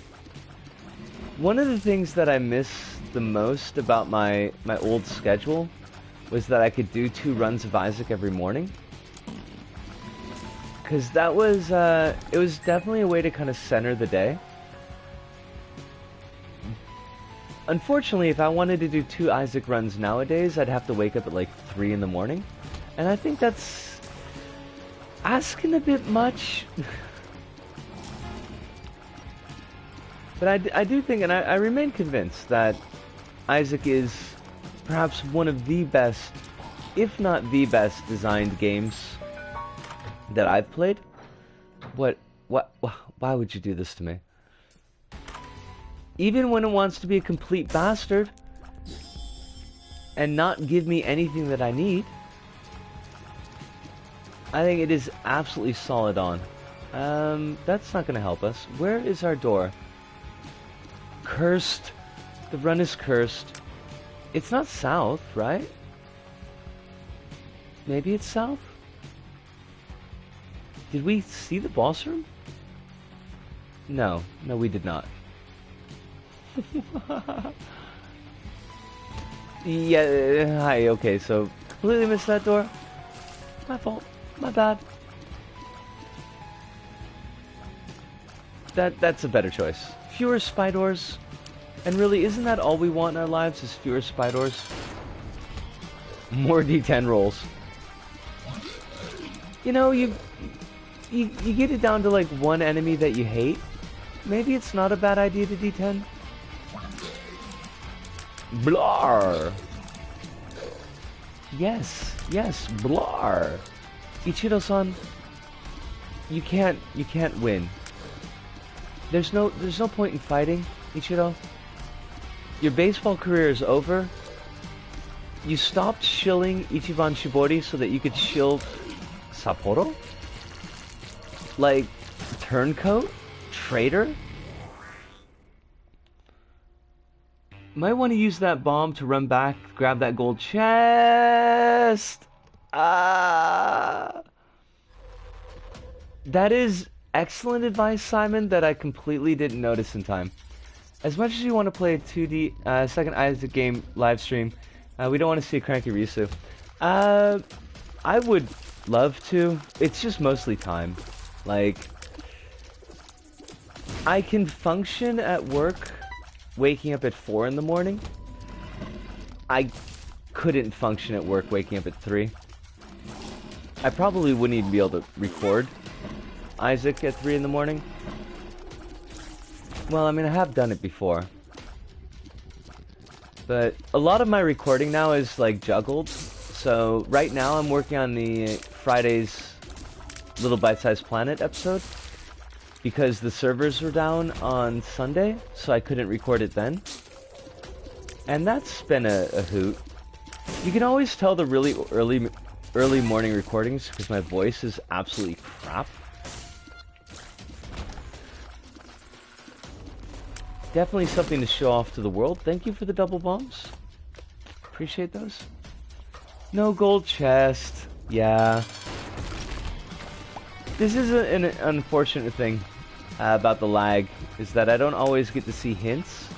One of the things that I miss the most about my old schedule was that I could do 2 runs of Isaac every morning. Because that was, it was definitely a way to kind of center the day. Unfortunately, if I wanted to do 2 Isaac runs nowadays, I'd have to wake up at like 3 in the morning. And I think that's asking a bit much. But I do think, and I remain convinced that Isaac is perhaps one of the best, if not the best, designed games that I've played. Why would you do this to me? Even when it wants to be a complete bastard and not give me anything that I need, I think it is absolutely solid on. That's not going to help us. Where is our door? Cursed. The run is cursed. It's not south, right? Maybe it's south? Did we see the boss room? No, we did not. Yeah, hi, okay, so completely missed that door. My fault. My bad. That's a better choice. Fewer spy doors. And really, isn't that all we want in our lives, is fewer spy doors? More D10 rolls. You know, you get it down to like one enemy that you hate. Maybe it's not a bad idea to D10. Blar. Yes, Blar. Ichido-san, you can't win. There's no point in fighting, Ichido. Your baseball career is over. You stopped shilling Ichiban Shibori so that you could shill Sapporo? Like, turncoat? Traitor? Might want to use that bomb to run back, grab that gold chest. That is excellent advice, Simon, that I completely didn't notice in time. As much as you want to play a 2D second Isaac game live stream, we don't want to see a cranky Risu. I would love to. It's just mostly time. Like, I can function at work waking up at 4 in the morning. I couldn't function at work waking up at 3. I probably wouldn't even be able to record Isaac at 3 in the morning. Well, I mean, I have done it before. But a lot of my recording now is, like, juggled. So, right now I'm working on the Friday's Little Bite-Sized Planet episode. Because the servers were down on Sunday, so I couldn't record it then. And that's been a hoot. You can always tell the really early morning recordings because my voice is absolutely crap. Definitely something to show off to the world. Thank you for the double bombs. Appreciate those. No gold chest. Yeah. This is an unfortunate thing about the lag, is that I don't always get to see hints,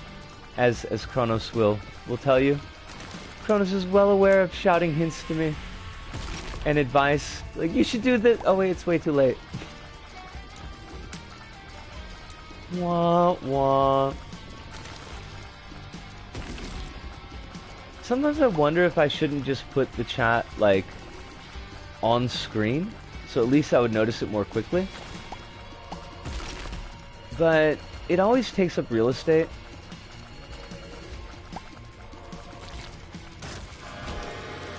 as Kronos will tell you. Kronos is well aware of shouting hints to me and advice, like, you should do this. Oh wait, it's way too late. Wah wah. Sometimes I wonder if I shouldn't just put the chat, like, on screen, so at least I would notice it more quickly. But it always takes up real estate.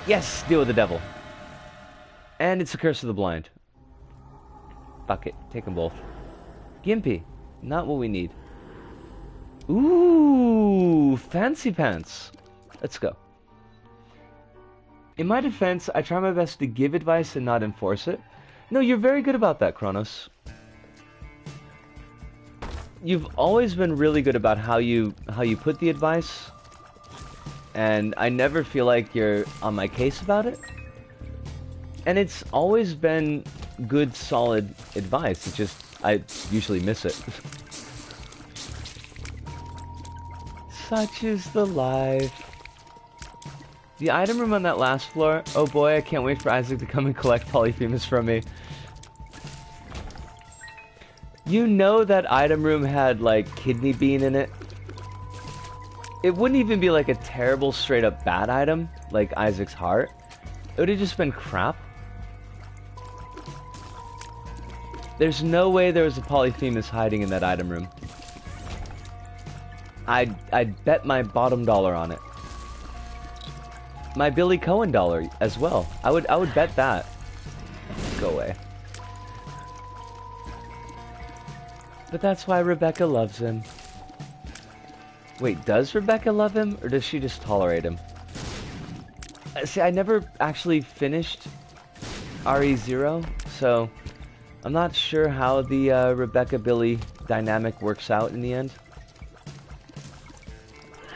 Yes, deal with the devil. And it's a curse of the blind. Fuck it, take them both. Gimpy, not what we need. Ooh, fancy pants. Let's go. In my defense, I try my best to give advice and not enforce it. No, you're very good about that, Kronos. You've always been really good about how you put the advice, and I never feel like you're on my case about it. And it's always been good, solid advice. It's just I usually miss it. Such is the life. The item room on that last floor. Oh boy, I can't wait for Isaac to come and collect Polyphemus from me. You know that item room had, like, kidney bean in it. It wouldn't even be, like, a terrible straight up bad item, like Isaac's heart. It would have just been crap. There's no way there was a Polyphemus hiding in that item room. I'd bet my bottom dollar on it. My Billy Cohen dollar as well. I would bet that. Go away. But that's why Rebecca loves him. Wait, does Rebecca love him, or does she just tolerate him? See, I never actually finished RE0, so I'm not sure how the Rebecca-Billy dynamic works out in the end.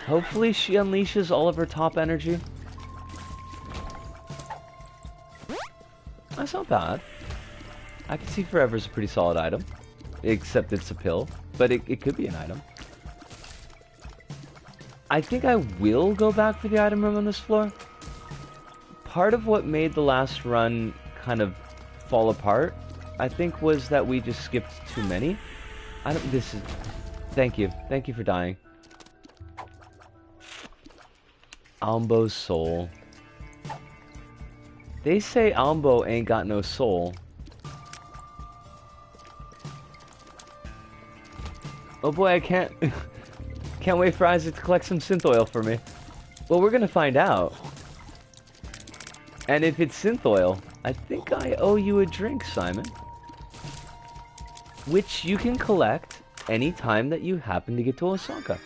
Hopefully she unleashes all of her top energy. That's not bad. I can see Forever's a pretty solid item. Except it's a pill, but it could be an item. I think I will go back for the item room on this floor. Part of what made the last run kind of fall apart, I think, was that we just skipped too many. Thank you for dying. Almbo's soul. They say Almbo ain't got no soul. Oh boy, I can't wait for Isaac to collect some synth oil for me. Well, we're gonna find out. And if it's synth oil, I think I owe you a drink, Simon. Which you can collect any time that you happen to get to Osaka.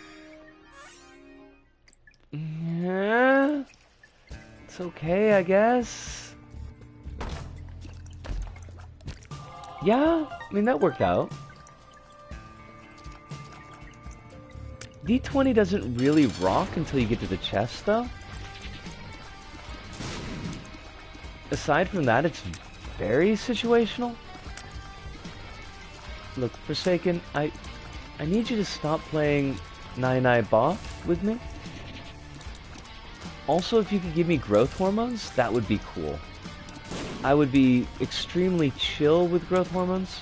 Yeah, it's okay, I guess. Yeah, I mean, that worked out. D20 doesn't really rock until you get to the chest, though. Aside from that, it's very situational. Look, Forsaken, I need you to stop playing Nai Ba with me. Also, if you could give me growth hormones, that would be cool. I would be extremely chill with growth hormones.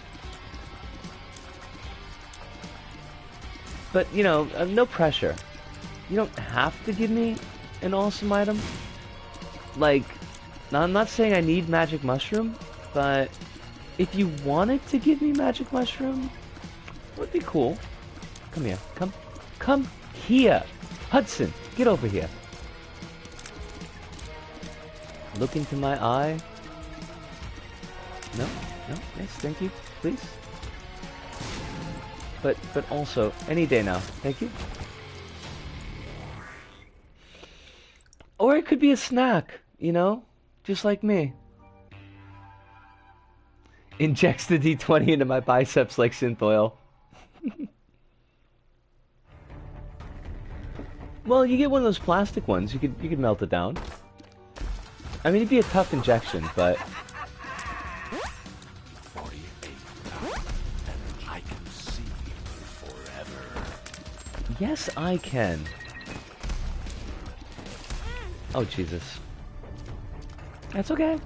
But, you know, no pressure. You don't have to give me an awesome item. Like, now I'm not saying I need magic mushroom, but if you wanted to give me magic mushroom, it would be cool. Come here. Come here. Hudson, get over here. Look into my eye. No, yes, thank you, please. But also, any day now, thank you. Or it could be a snack, you know? Just like me. Injects the D20 into my biceps like synth oil. Well, you get one of those plastic ones, you could melt it down. I mean, it'd be a tough injection, but... 48,000, and I can see you forever. Yes, I can. Oh, Jesus. That's okay.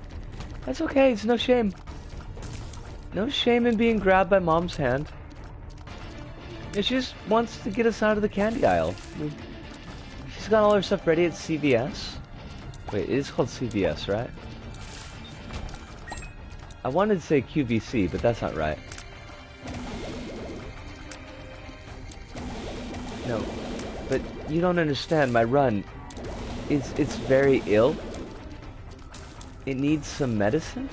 That's okay, it's no shame. No shame in being grabbed by Mom's hand. She just wants to get us out of the candy aisle. She's got all her stuff ready at CVS. Wait, it is called CVS, right? I wanted to say QVC, but that's not right. No, but you don't understand. My run, it's very ill. It needs some medicine.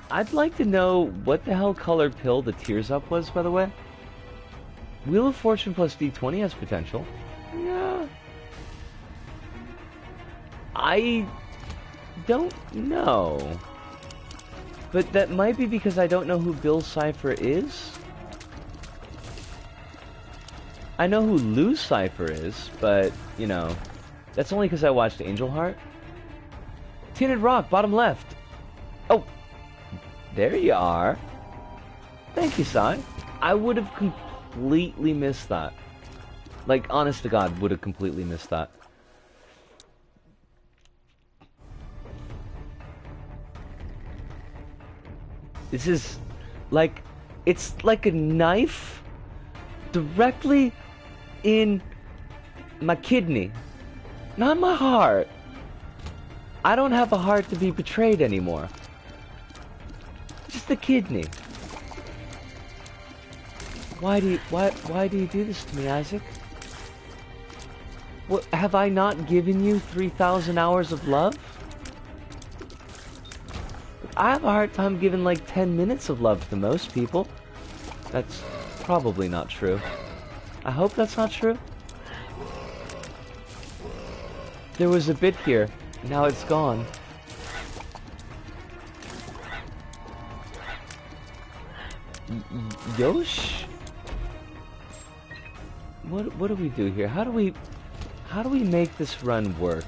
I'd like to know what the hell color pill the Tears Up was, by the way. Wheel of Fortune plus D20 has potential. Yeah. I don't know. But that might be because I don't know who Bill Cipher is. I know who Lou Cipher is, but, you know, that's only because I watched Angel Heart. Tinted Rock, bottom left. Oh, there you are. Thank you, Sai. I would have completely missed that. Like, honest to God, would have completely missed that. This is like, it's like a knife directly in my kidney, not my heart. I don't have a heart to be betrayed anymore. Just the kidney. Why do you do this to me, Isaac? What, have I not given you 3,000 hours of love? I have a hard time giving like 10 minutes of love to most people. That's probably not true. I hope that's not true. There was a bit here, now it's gone. Yosh? What do we do here? How do we make this run work?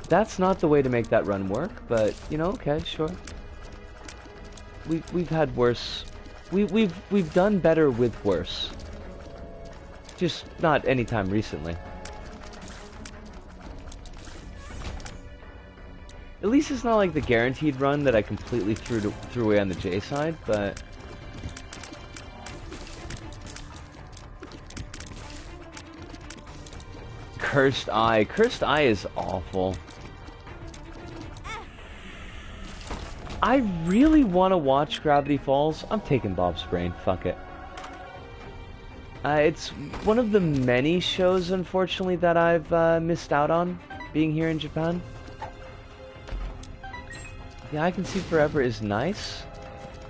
That's not the way to make that run work, but you know, okay, sure. We've had worse. We've done better with worse. Just not anytime recently. At least it's not like the guaranteed run that I completely threw away on the J side, but Cursed Eye. Cursed Eye is awful. I really want to watch Gravity Falls. I'm taking Bob's Brain. Fuck it. It's one of the many shows, unfortunately, that I've missed out on being here in Japan. The I Can See Forever is nice,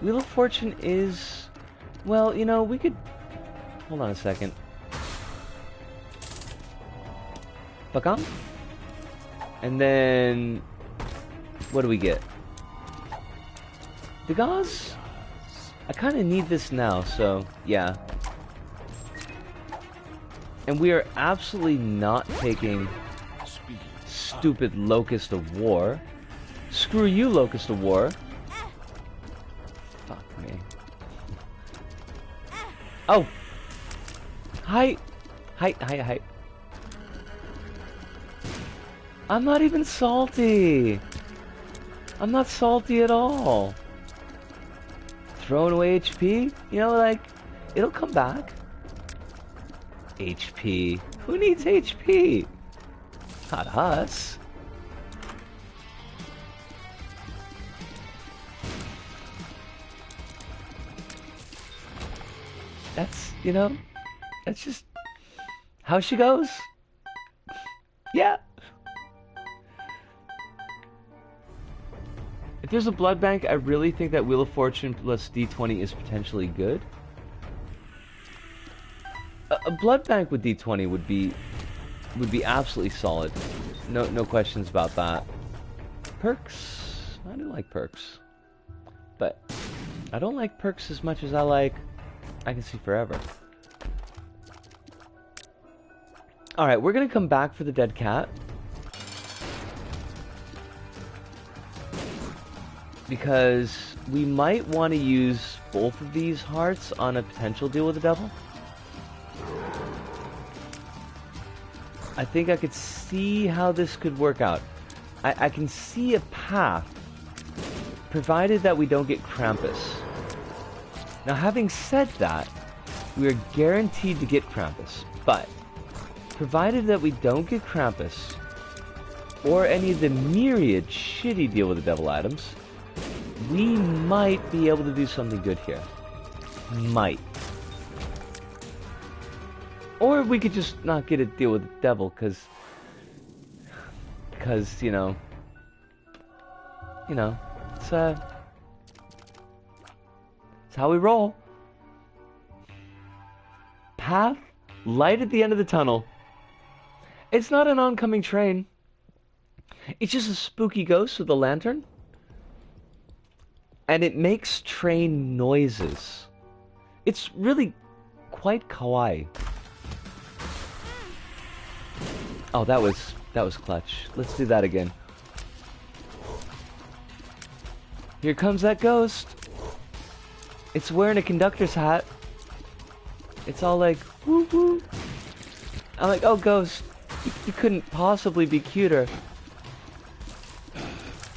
Wheel of Fortune is... Well, you know, we could... Hold on a second. Fuck on. And then... What do we get? The gauze? I kind of need this now, so... Yeah. And we are absolutely not taking... Stupid Locust of War. Screw you, Locust of War. Fuck me. Oh! Hi! Hi. I'm not even salty! I'm not salty at all. Throwing away HP? You know, like, it'll come back. HP. Who needs HP? Not us. That's, you know, that's just how she goes. Yeah. If there's a blood bank, I really think that Wheel of Fortune plus D20 is potentially good. A blood bank with D20 would be absolutely solid. No questions about that. Perks. I do like perks. But I don't like perks as much as I like I Can See Forever. Alright, we're gonna come back for the dead cat. Because we might want to use both of these hearts on a potential deal with the devil. I think I could see how this could work out. I can see a path, provided that we don't get Krampus. Now, having said that, we are guaranteed to get Krampus, but provided that we don't get Krampus, or any of the myriad shitty deal with the devil items, we might be able to do something good here. Might. Or we could just not get a deal with the devil, because, you know, it's how we roll. Path, light at the end of the tunnel. It's not an oncoming train. It's just a spooky ghost with a lantern. And it makes train noises. It's really quite kawaii. Oh, that was clutch. Let's do that again. Here comes that ghost. It's wearing a conductor's hat. It's all like, woo woo. I'm like, oh, ghost, you couldn't possibly be cuter.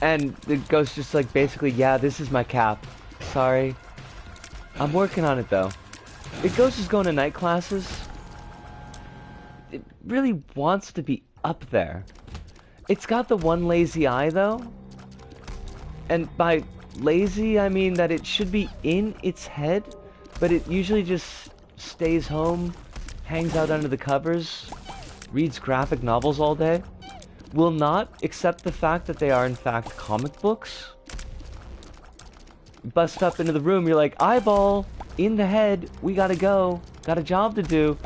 And the ghost just like, basically, yeah, this is my cap. Sorry. I'm working on it, though. The ghost is going to night classes. It really wants to be up there. It's got the one lazy eye, though. And by lazy, I mean that it should be in its head, but it usually just stays home, hangs out under the covers, reads graphic novels all day. Will not accept the fact that they are in fact comic books. Bust up into the room, you're like, eyeball, in the head, we gotta go, got a job to do.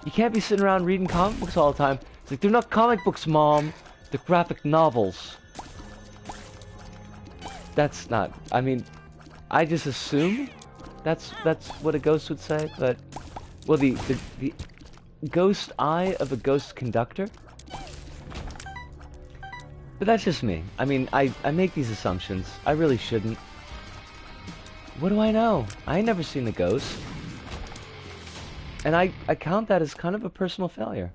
You can't be sitting around reading comic books all the time. It's like, they're not comic books, Mom, they're graphic novels. That's not, I mean, I just assume that's what a ghost would say, but, well, the ghost eye of a ghost conductor. But that's just me. I mean, I make these assumptions. I really shouldn't. What do I know? I ain't never seen a ghost. And I count that as kind of a personal failure.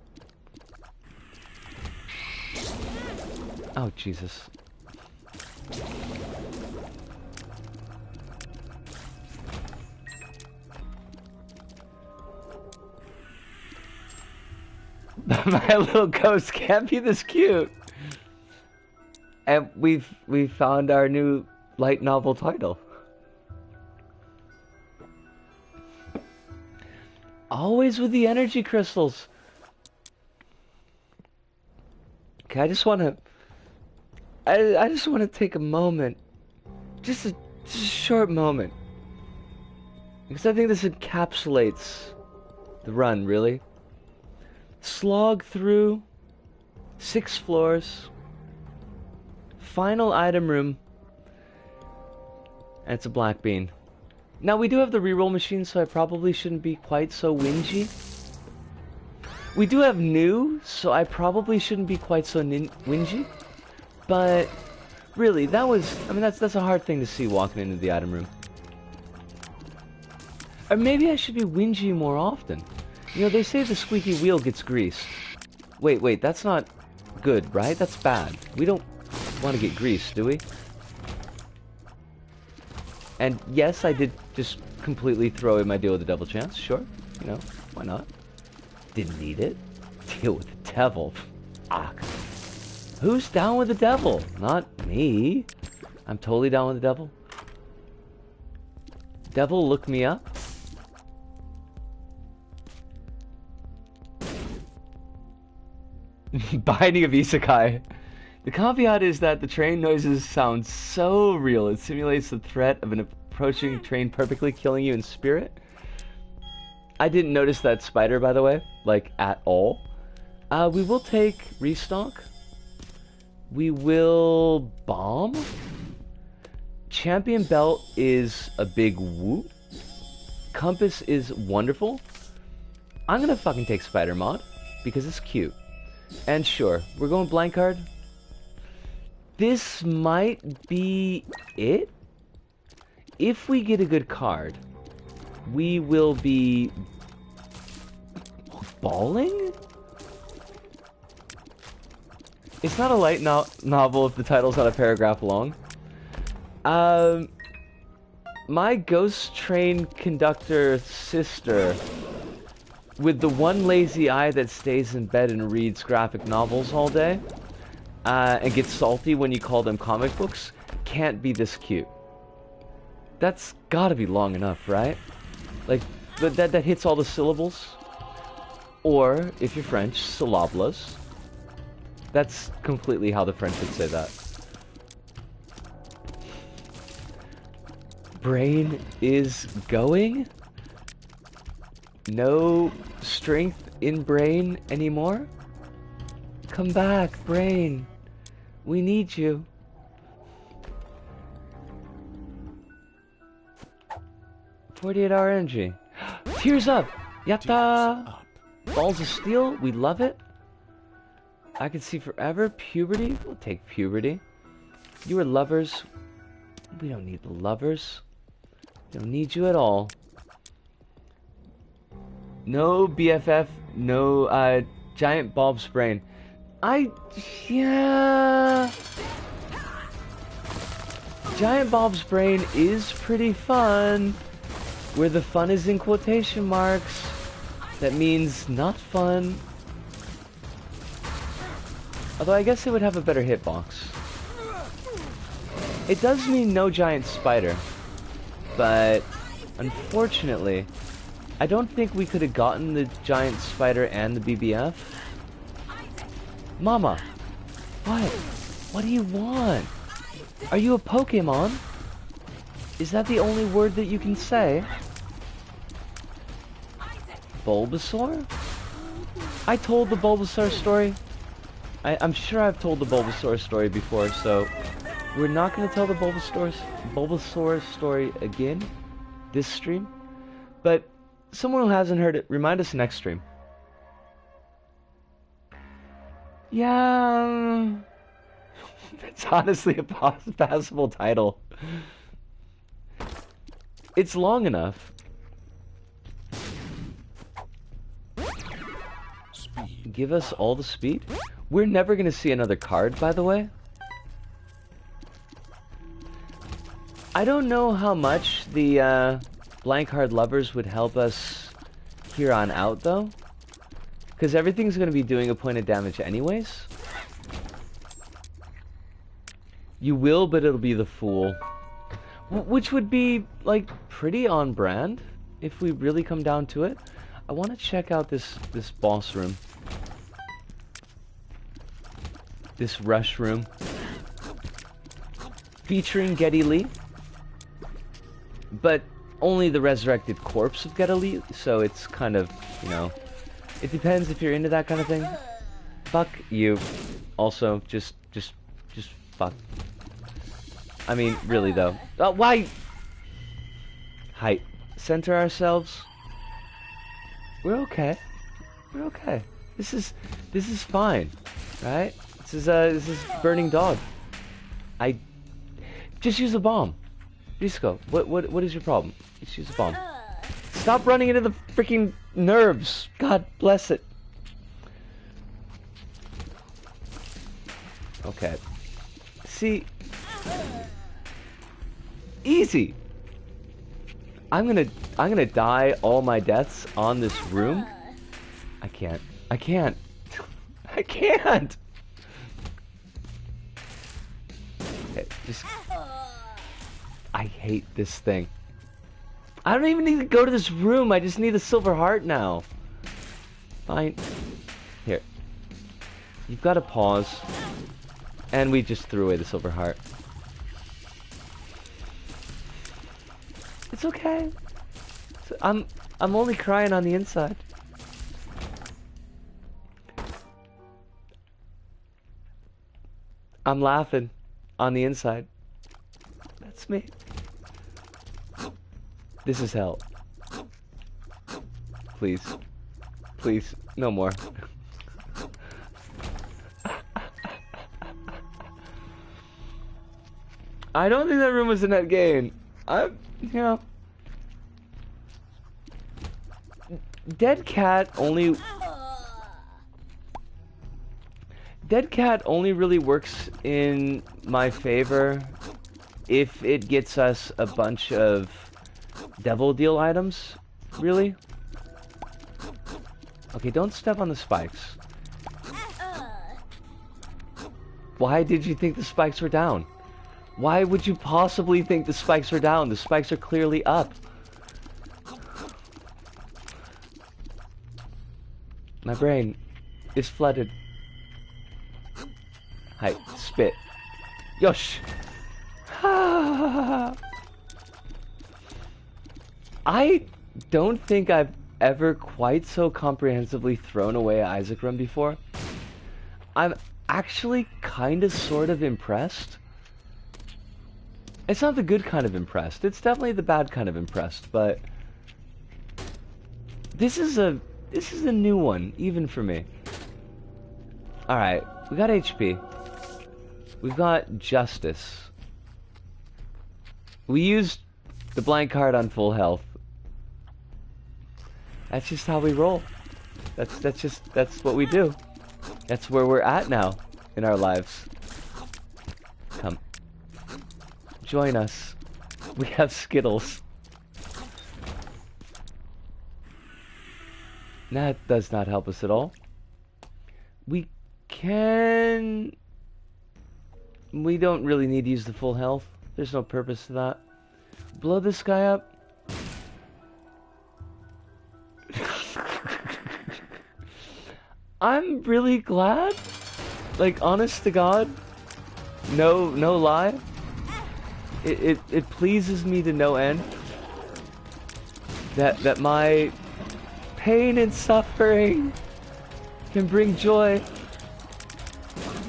Oh, Jesus. My little ghost can't be this cute. And we've found our new light novel title. Always with the energy crystals. Okay, I just want to take a moment just to Just a short moment. Because I think this encapsulates the run, really. Slog through 6 floors. Final item room. And it's a black bean. Now, we do have the reroll machine, so I probably shouldn't be quite so whingy. We do have new, so I probably shouldn't be quite so whingy. But, really, that was... I mean, that's a hard thing to see walking into the item room. Or maybe I should be whingy more often. You know, they say the squeaky wheel gets greased. Wait, that's not good, right? That's bad. We don't want to get greased, do we? And yes, I did just completely throw in my deal with the devil chance. Sure, you know, why not? Didn't need it. Deal with the devil. Ah. Who's down with the devil? Not me. I'm totally down with the devil. Devil, look me up. Binding of Isekai. The caveat is that the train noises sound so real, it simulates the threat of an approaching train perfectly, killing you in spirit. I didn't notice that spider, by the way, like, at all. We will take restock. We will bomb. Champion belt is a big whoop. Compass is wonderful. I'm gonna fucking take spider mod, because it's cute. And sure, we're going blank card. This might be it. If we get a good card, we will be balling? It's not a light novel if the title's not a paragraph long. My ghost train conductor sister, with the one lazy eye that stays in bed and reads graphic novels all day, and gets salty when you call them comic books, can't be this cute. That's gotta be long enough, right? Like, that hits all the syllables. Or, if you're French, syllables. That's completely how the French would say that. Brain is going? No strength in brain anymore? Come back, brain. We need you. $48 energy. Tears up! Yatta! Balls of steel, we love it. I can see forever. Puberty, we'll take puberty. You are lovers. We don't need the lovers. We don't need you at all. No BFF, no giant Bob's brain. Yeah. Giant Bob's brain is pretty fun. Where the fun is in quotation marks. That means not fun. Although I guess it would have a better hitbox. It does mean no giant spider. But unfortunately, I don't think we could have gotten the giant spider and the BBF. Mama, what? What do you want? Are you a Pokemon? Is that the only word that you can say? Bulbasaur? I told the Bulbasaur story. I'm sure I've told the Bulbasaur story before, so we're not going to tell the Bulbasaur story again this stream. But someone who hasn't heard it, remind us next stream. Yeah, it's honestly a passable title. It's long enough. Speed. Give us all the speed. We're never going to see another card, by the way. I don't know how much the blank card lovers would help us here on out, though. Because everything's going to be doing a point of damage anyways. You will, but it'll be the Fool. Which would be, like, pretty on brand, if we really come down to it. I want to check out this boss room. This rush room. Featuring Geddy Lee. But only the resurrected corpse would get elite, so it's kind of, you know, it depends if you're into that kind of thing. Fuck you. Also, just fuck. I mean, really though. Why? Height. Center ourselves. We're okay. We're okay. This is fine, right? This is burning dog. I just use a bomb. Risco, what is your problem? Just use a bomb. Stop running into the freaking nerves. God bless it. Okay. See, easy. I'm gonna die all my deaths on this room. I can't. I can't. I can't. Okay, just. I hate this thing. I don't even need to go to this room. I just need a silver heart now. Fine. Here. You've got to pause. And we just threw away the silver heart. It's okay. I'm only crying on the inside. I'm laughing on the inside. That's me. This is hell. Please. Please, no more. I don't think that room was a net gain. You know. Dead cat only really works in my favor if it gets us a bunch of devil deal items, really. Okay, don't step on the spikes. Why did you think the spikes were down? Why would you possibly think the spikes are down? The spikes are clearly up. My brain is flooded. Hi, spit. Yosh! I don't think I've ever quite so comprehensively thrown away Isaac Run before. I'm actually kind of sort of impressed. It's not the good kind of impressed. It's definitely the bad kind of impressed, but this is a new one, even for me. Alright, we got HP. We've got Justice. We used the blank card on full health. That's just how we roll. That's what we do. That's where we're at now in our lives. Come. Join us. We have Skittles. That does not help us at all. We don't really need to use the full health. There's no purpose to that. Blow this guy up. I'm really glad. Like, honest to God. No lie. It pleases me to no end that my pain and suffering can bring joy.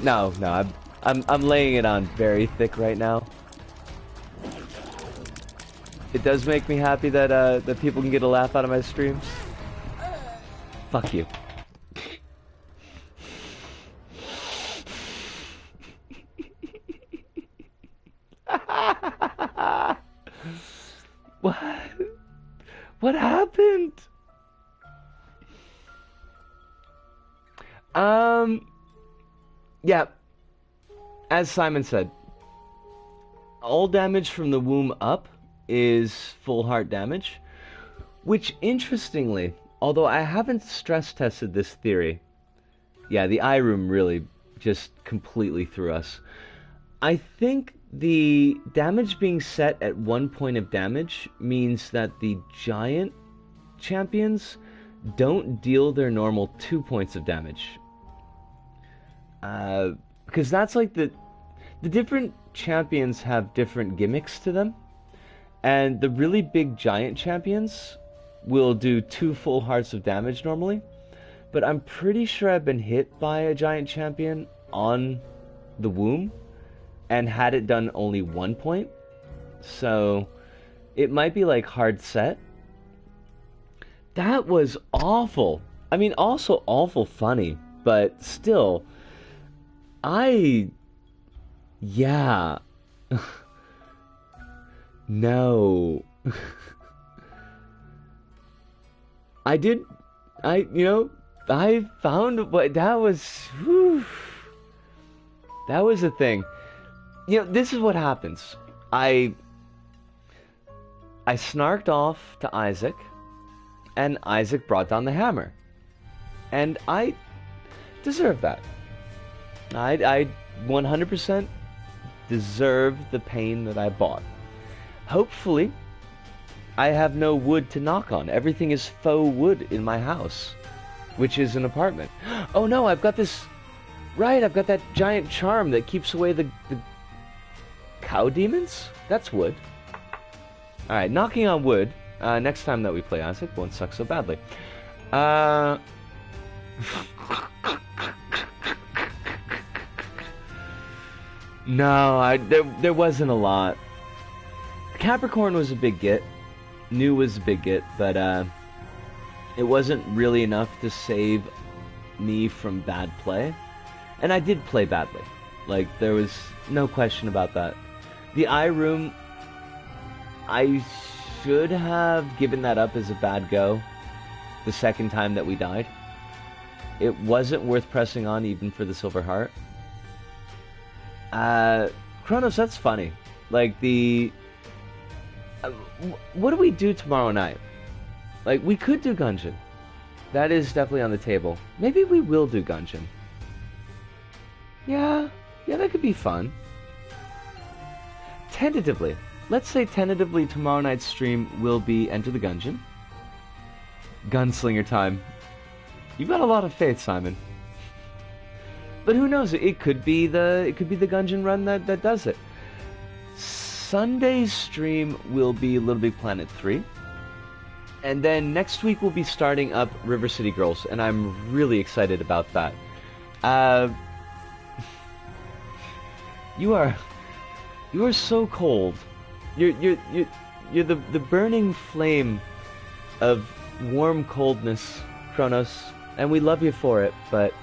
No, I'm laying it on very thick right now. It does make me happy that that people can get a laugh out of my streams. Fuck you. What happened? Yeah. As Simon said, all damage from the womb up is full heart damage, which interestingly, although I haven't stress tested this theory, yeah, the eye room really just completely threw us. I think the damage being set at 1 point of damage means that the giant champions don't deal their normal 2 points of damage. Because that's like the different champions have different gimmicks to them. And the really big giant champions will do 2 full hearts of damage normally. But I'm pretty sure I've been hit by a giant champion on the womb and had it done only 1 point. So it might be like hard set. That was awful. I mean, also awful funny, but still, yeah. No. I found what that was. Whew, that was a thing. This is what happens. I snarked off to Isaac, and Isaac brought down the hammer. And I deserve that. I 100% deserve the pain that I bought. Hopefully, I have no wood to knock on. Everything is faux wood in my house, which is an apartment. Oh no, I've got this... Right, I've got that giant charm that keeps away the cow demons? That's wood. Alright, knocking on wood. Next time that we play Isaac won't suck so badly. No, there wasn't a lot. Capricorn was a big get. New was a big get, but it wasn't really enough to save me from bad play. And I did play badly. Like, there was no question about that. The eye room, I should have given that up as a bad go the second time that we died. It wasn't worth pressing on even for the silver heart. Kronos, that's funny. Like, what do we do tomorrow night? Like, we could do Gungeon. That is definitely on the table. Maybe we will do Gungeon. Yeah, that could be fun. Tentatively. Let's say tentatively tomorrow night's stream will be Enter the Gungeon. Gunslinger time. You've got a lot of faith, Simon. But who knows? It could be the Gungeon run that does it. Sunday's stream will be Little Big Planet 3. And then next week we'll be starting up River City Girls, and I'm really excited about that. You are so cold. You're the burning flame of warm coldness, Kronos, and we love you for it. But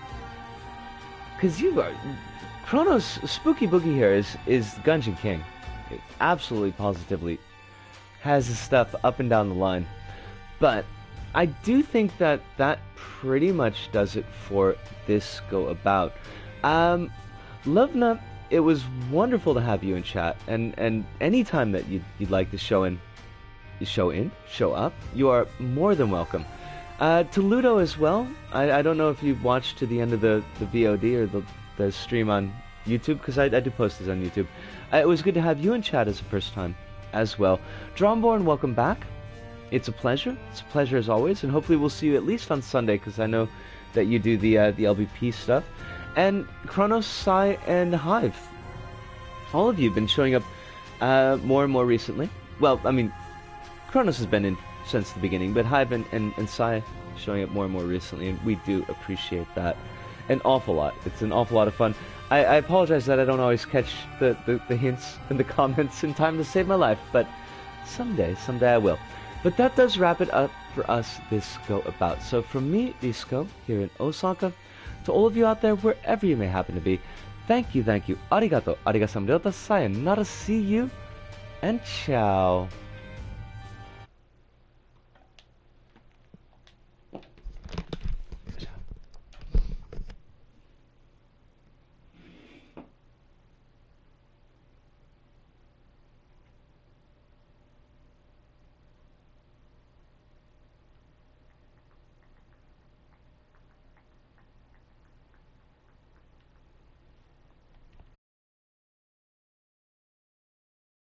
because you are Kronos, Spooky Boogie here is Gungeon King. It absolutely, positively has his stuff up and down the line. But I do think that pretty much does it for this go about. Lovna, it was wonderful to have you in chat, and anytime that you'd like to show up, you are more than welcome. To Ludo as well. I don't know if you watched to the end of the VOD or the stream on YouTube, because I do post this on YouTube. It was good to have you in chat as a first time as well. Dromborn, welcome back. It's a pleasure. It's a pleasure as always, and hopefully we'll see you at least on Sunday, because I know that you do the LBP stuff. And Kronos, Sai, and Hive. All of you have been showing up more and more recently. Well, I mean, Kronos has been in since the beginning, but Hive and Sai showing up more and more recently, and we do appreciate that an awful lot. It's an awful lot of fun. I apologize that I don't always catch the hints and the comments in time to save my life, but someday I will. But that does wrap it up for us this go about. So from me, Disco, here in Osaka, to all of you out there, wherever you may happen to be, thank you, arigato, arigasamryota, sayonara, see you, and ciao.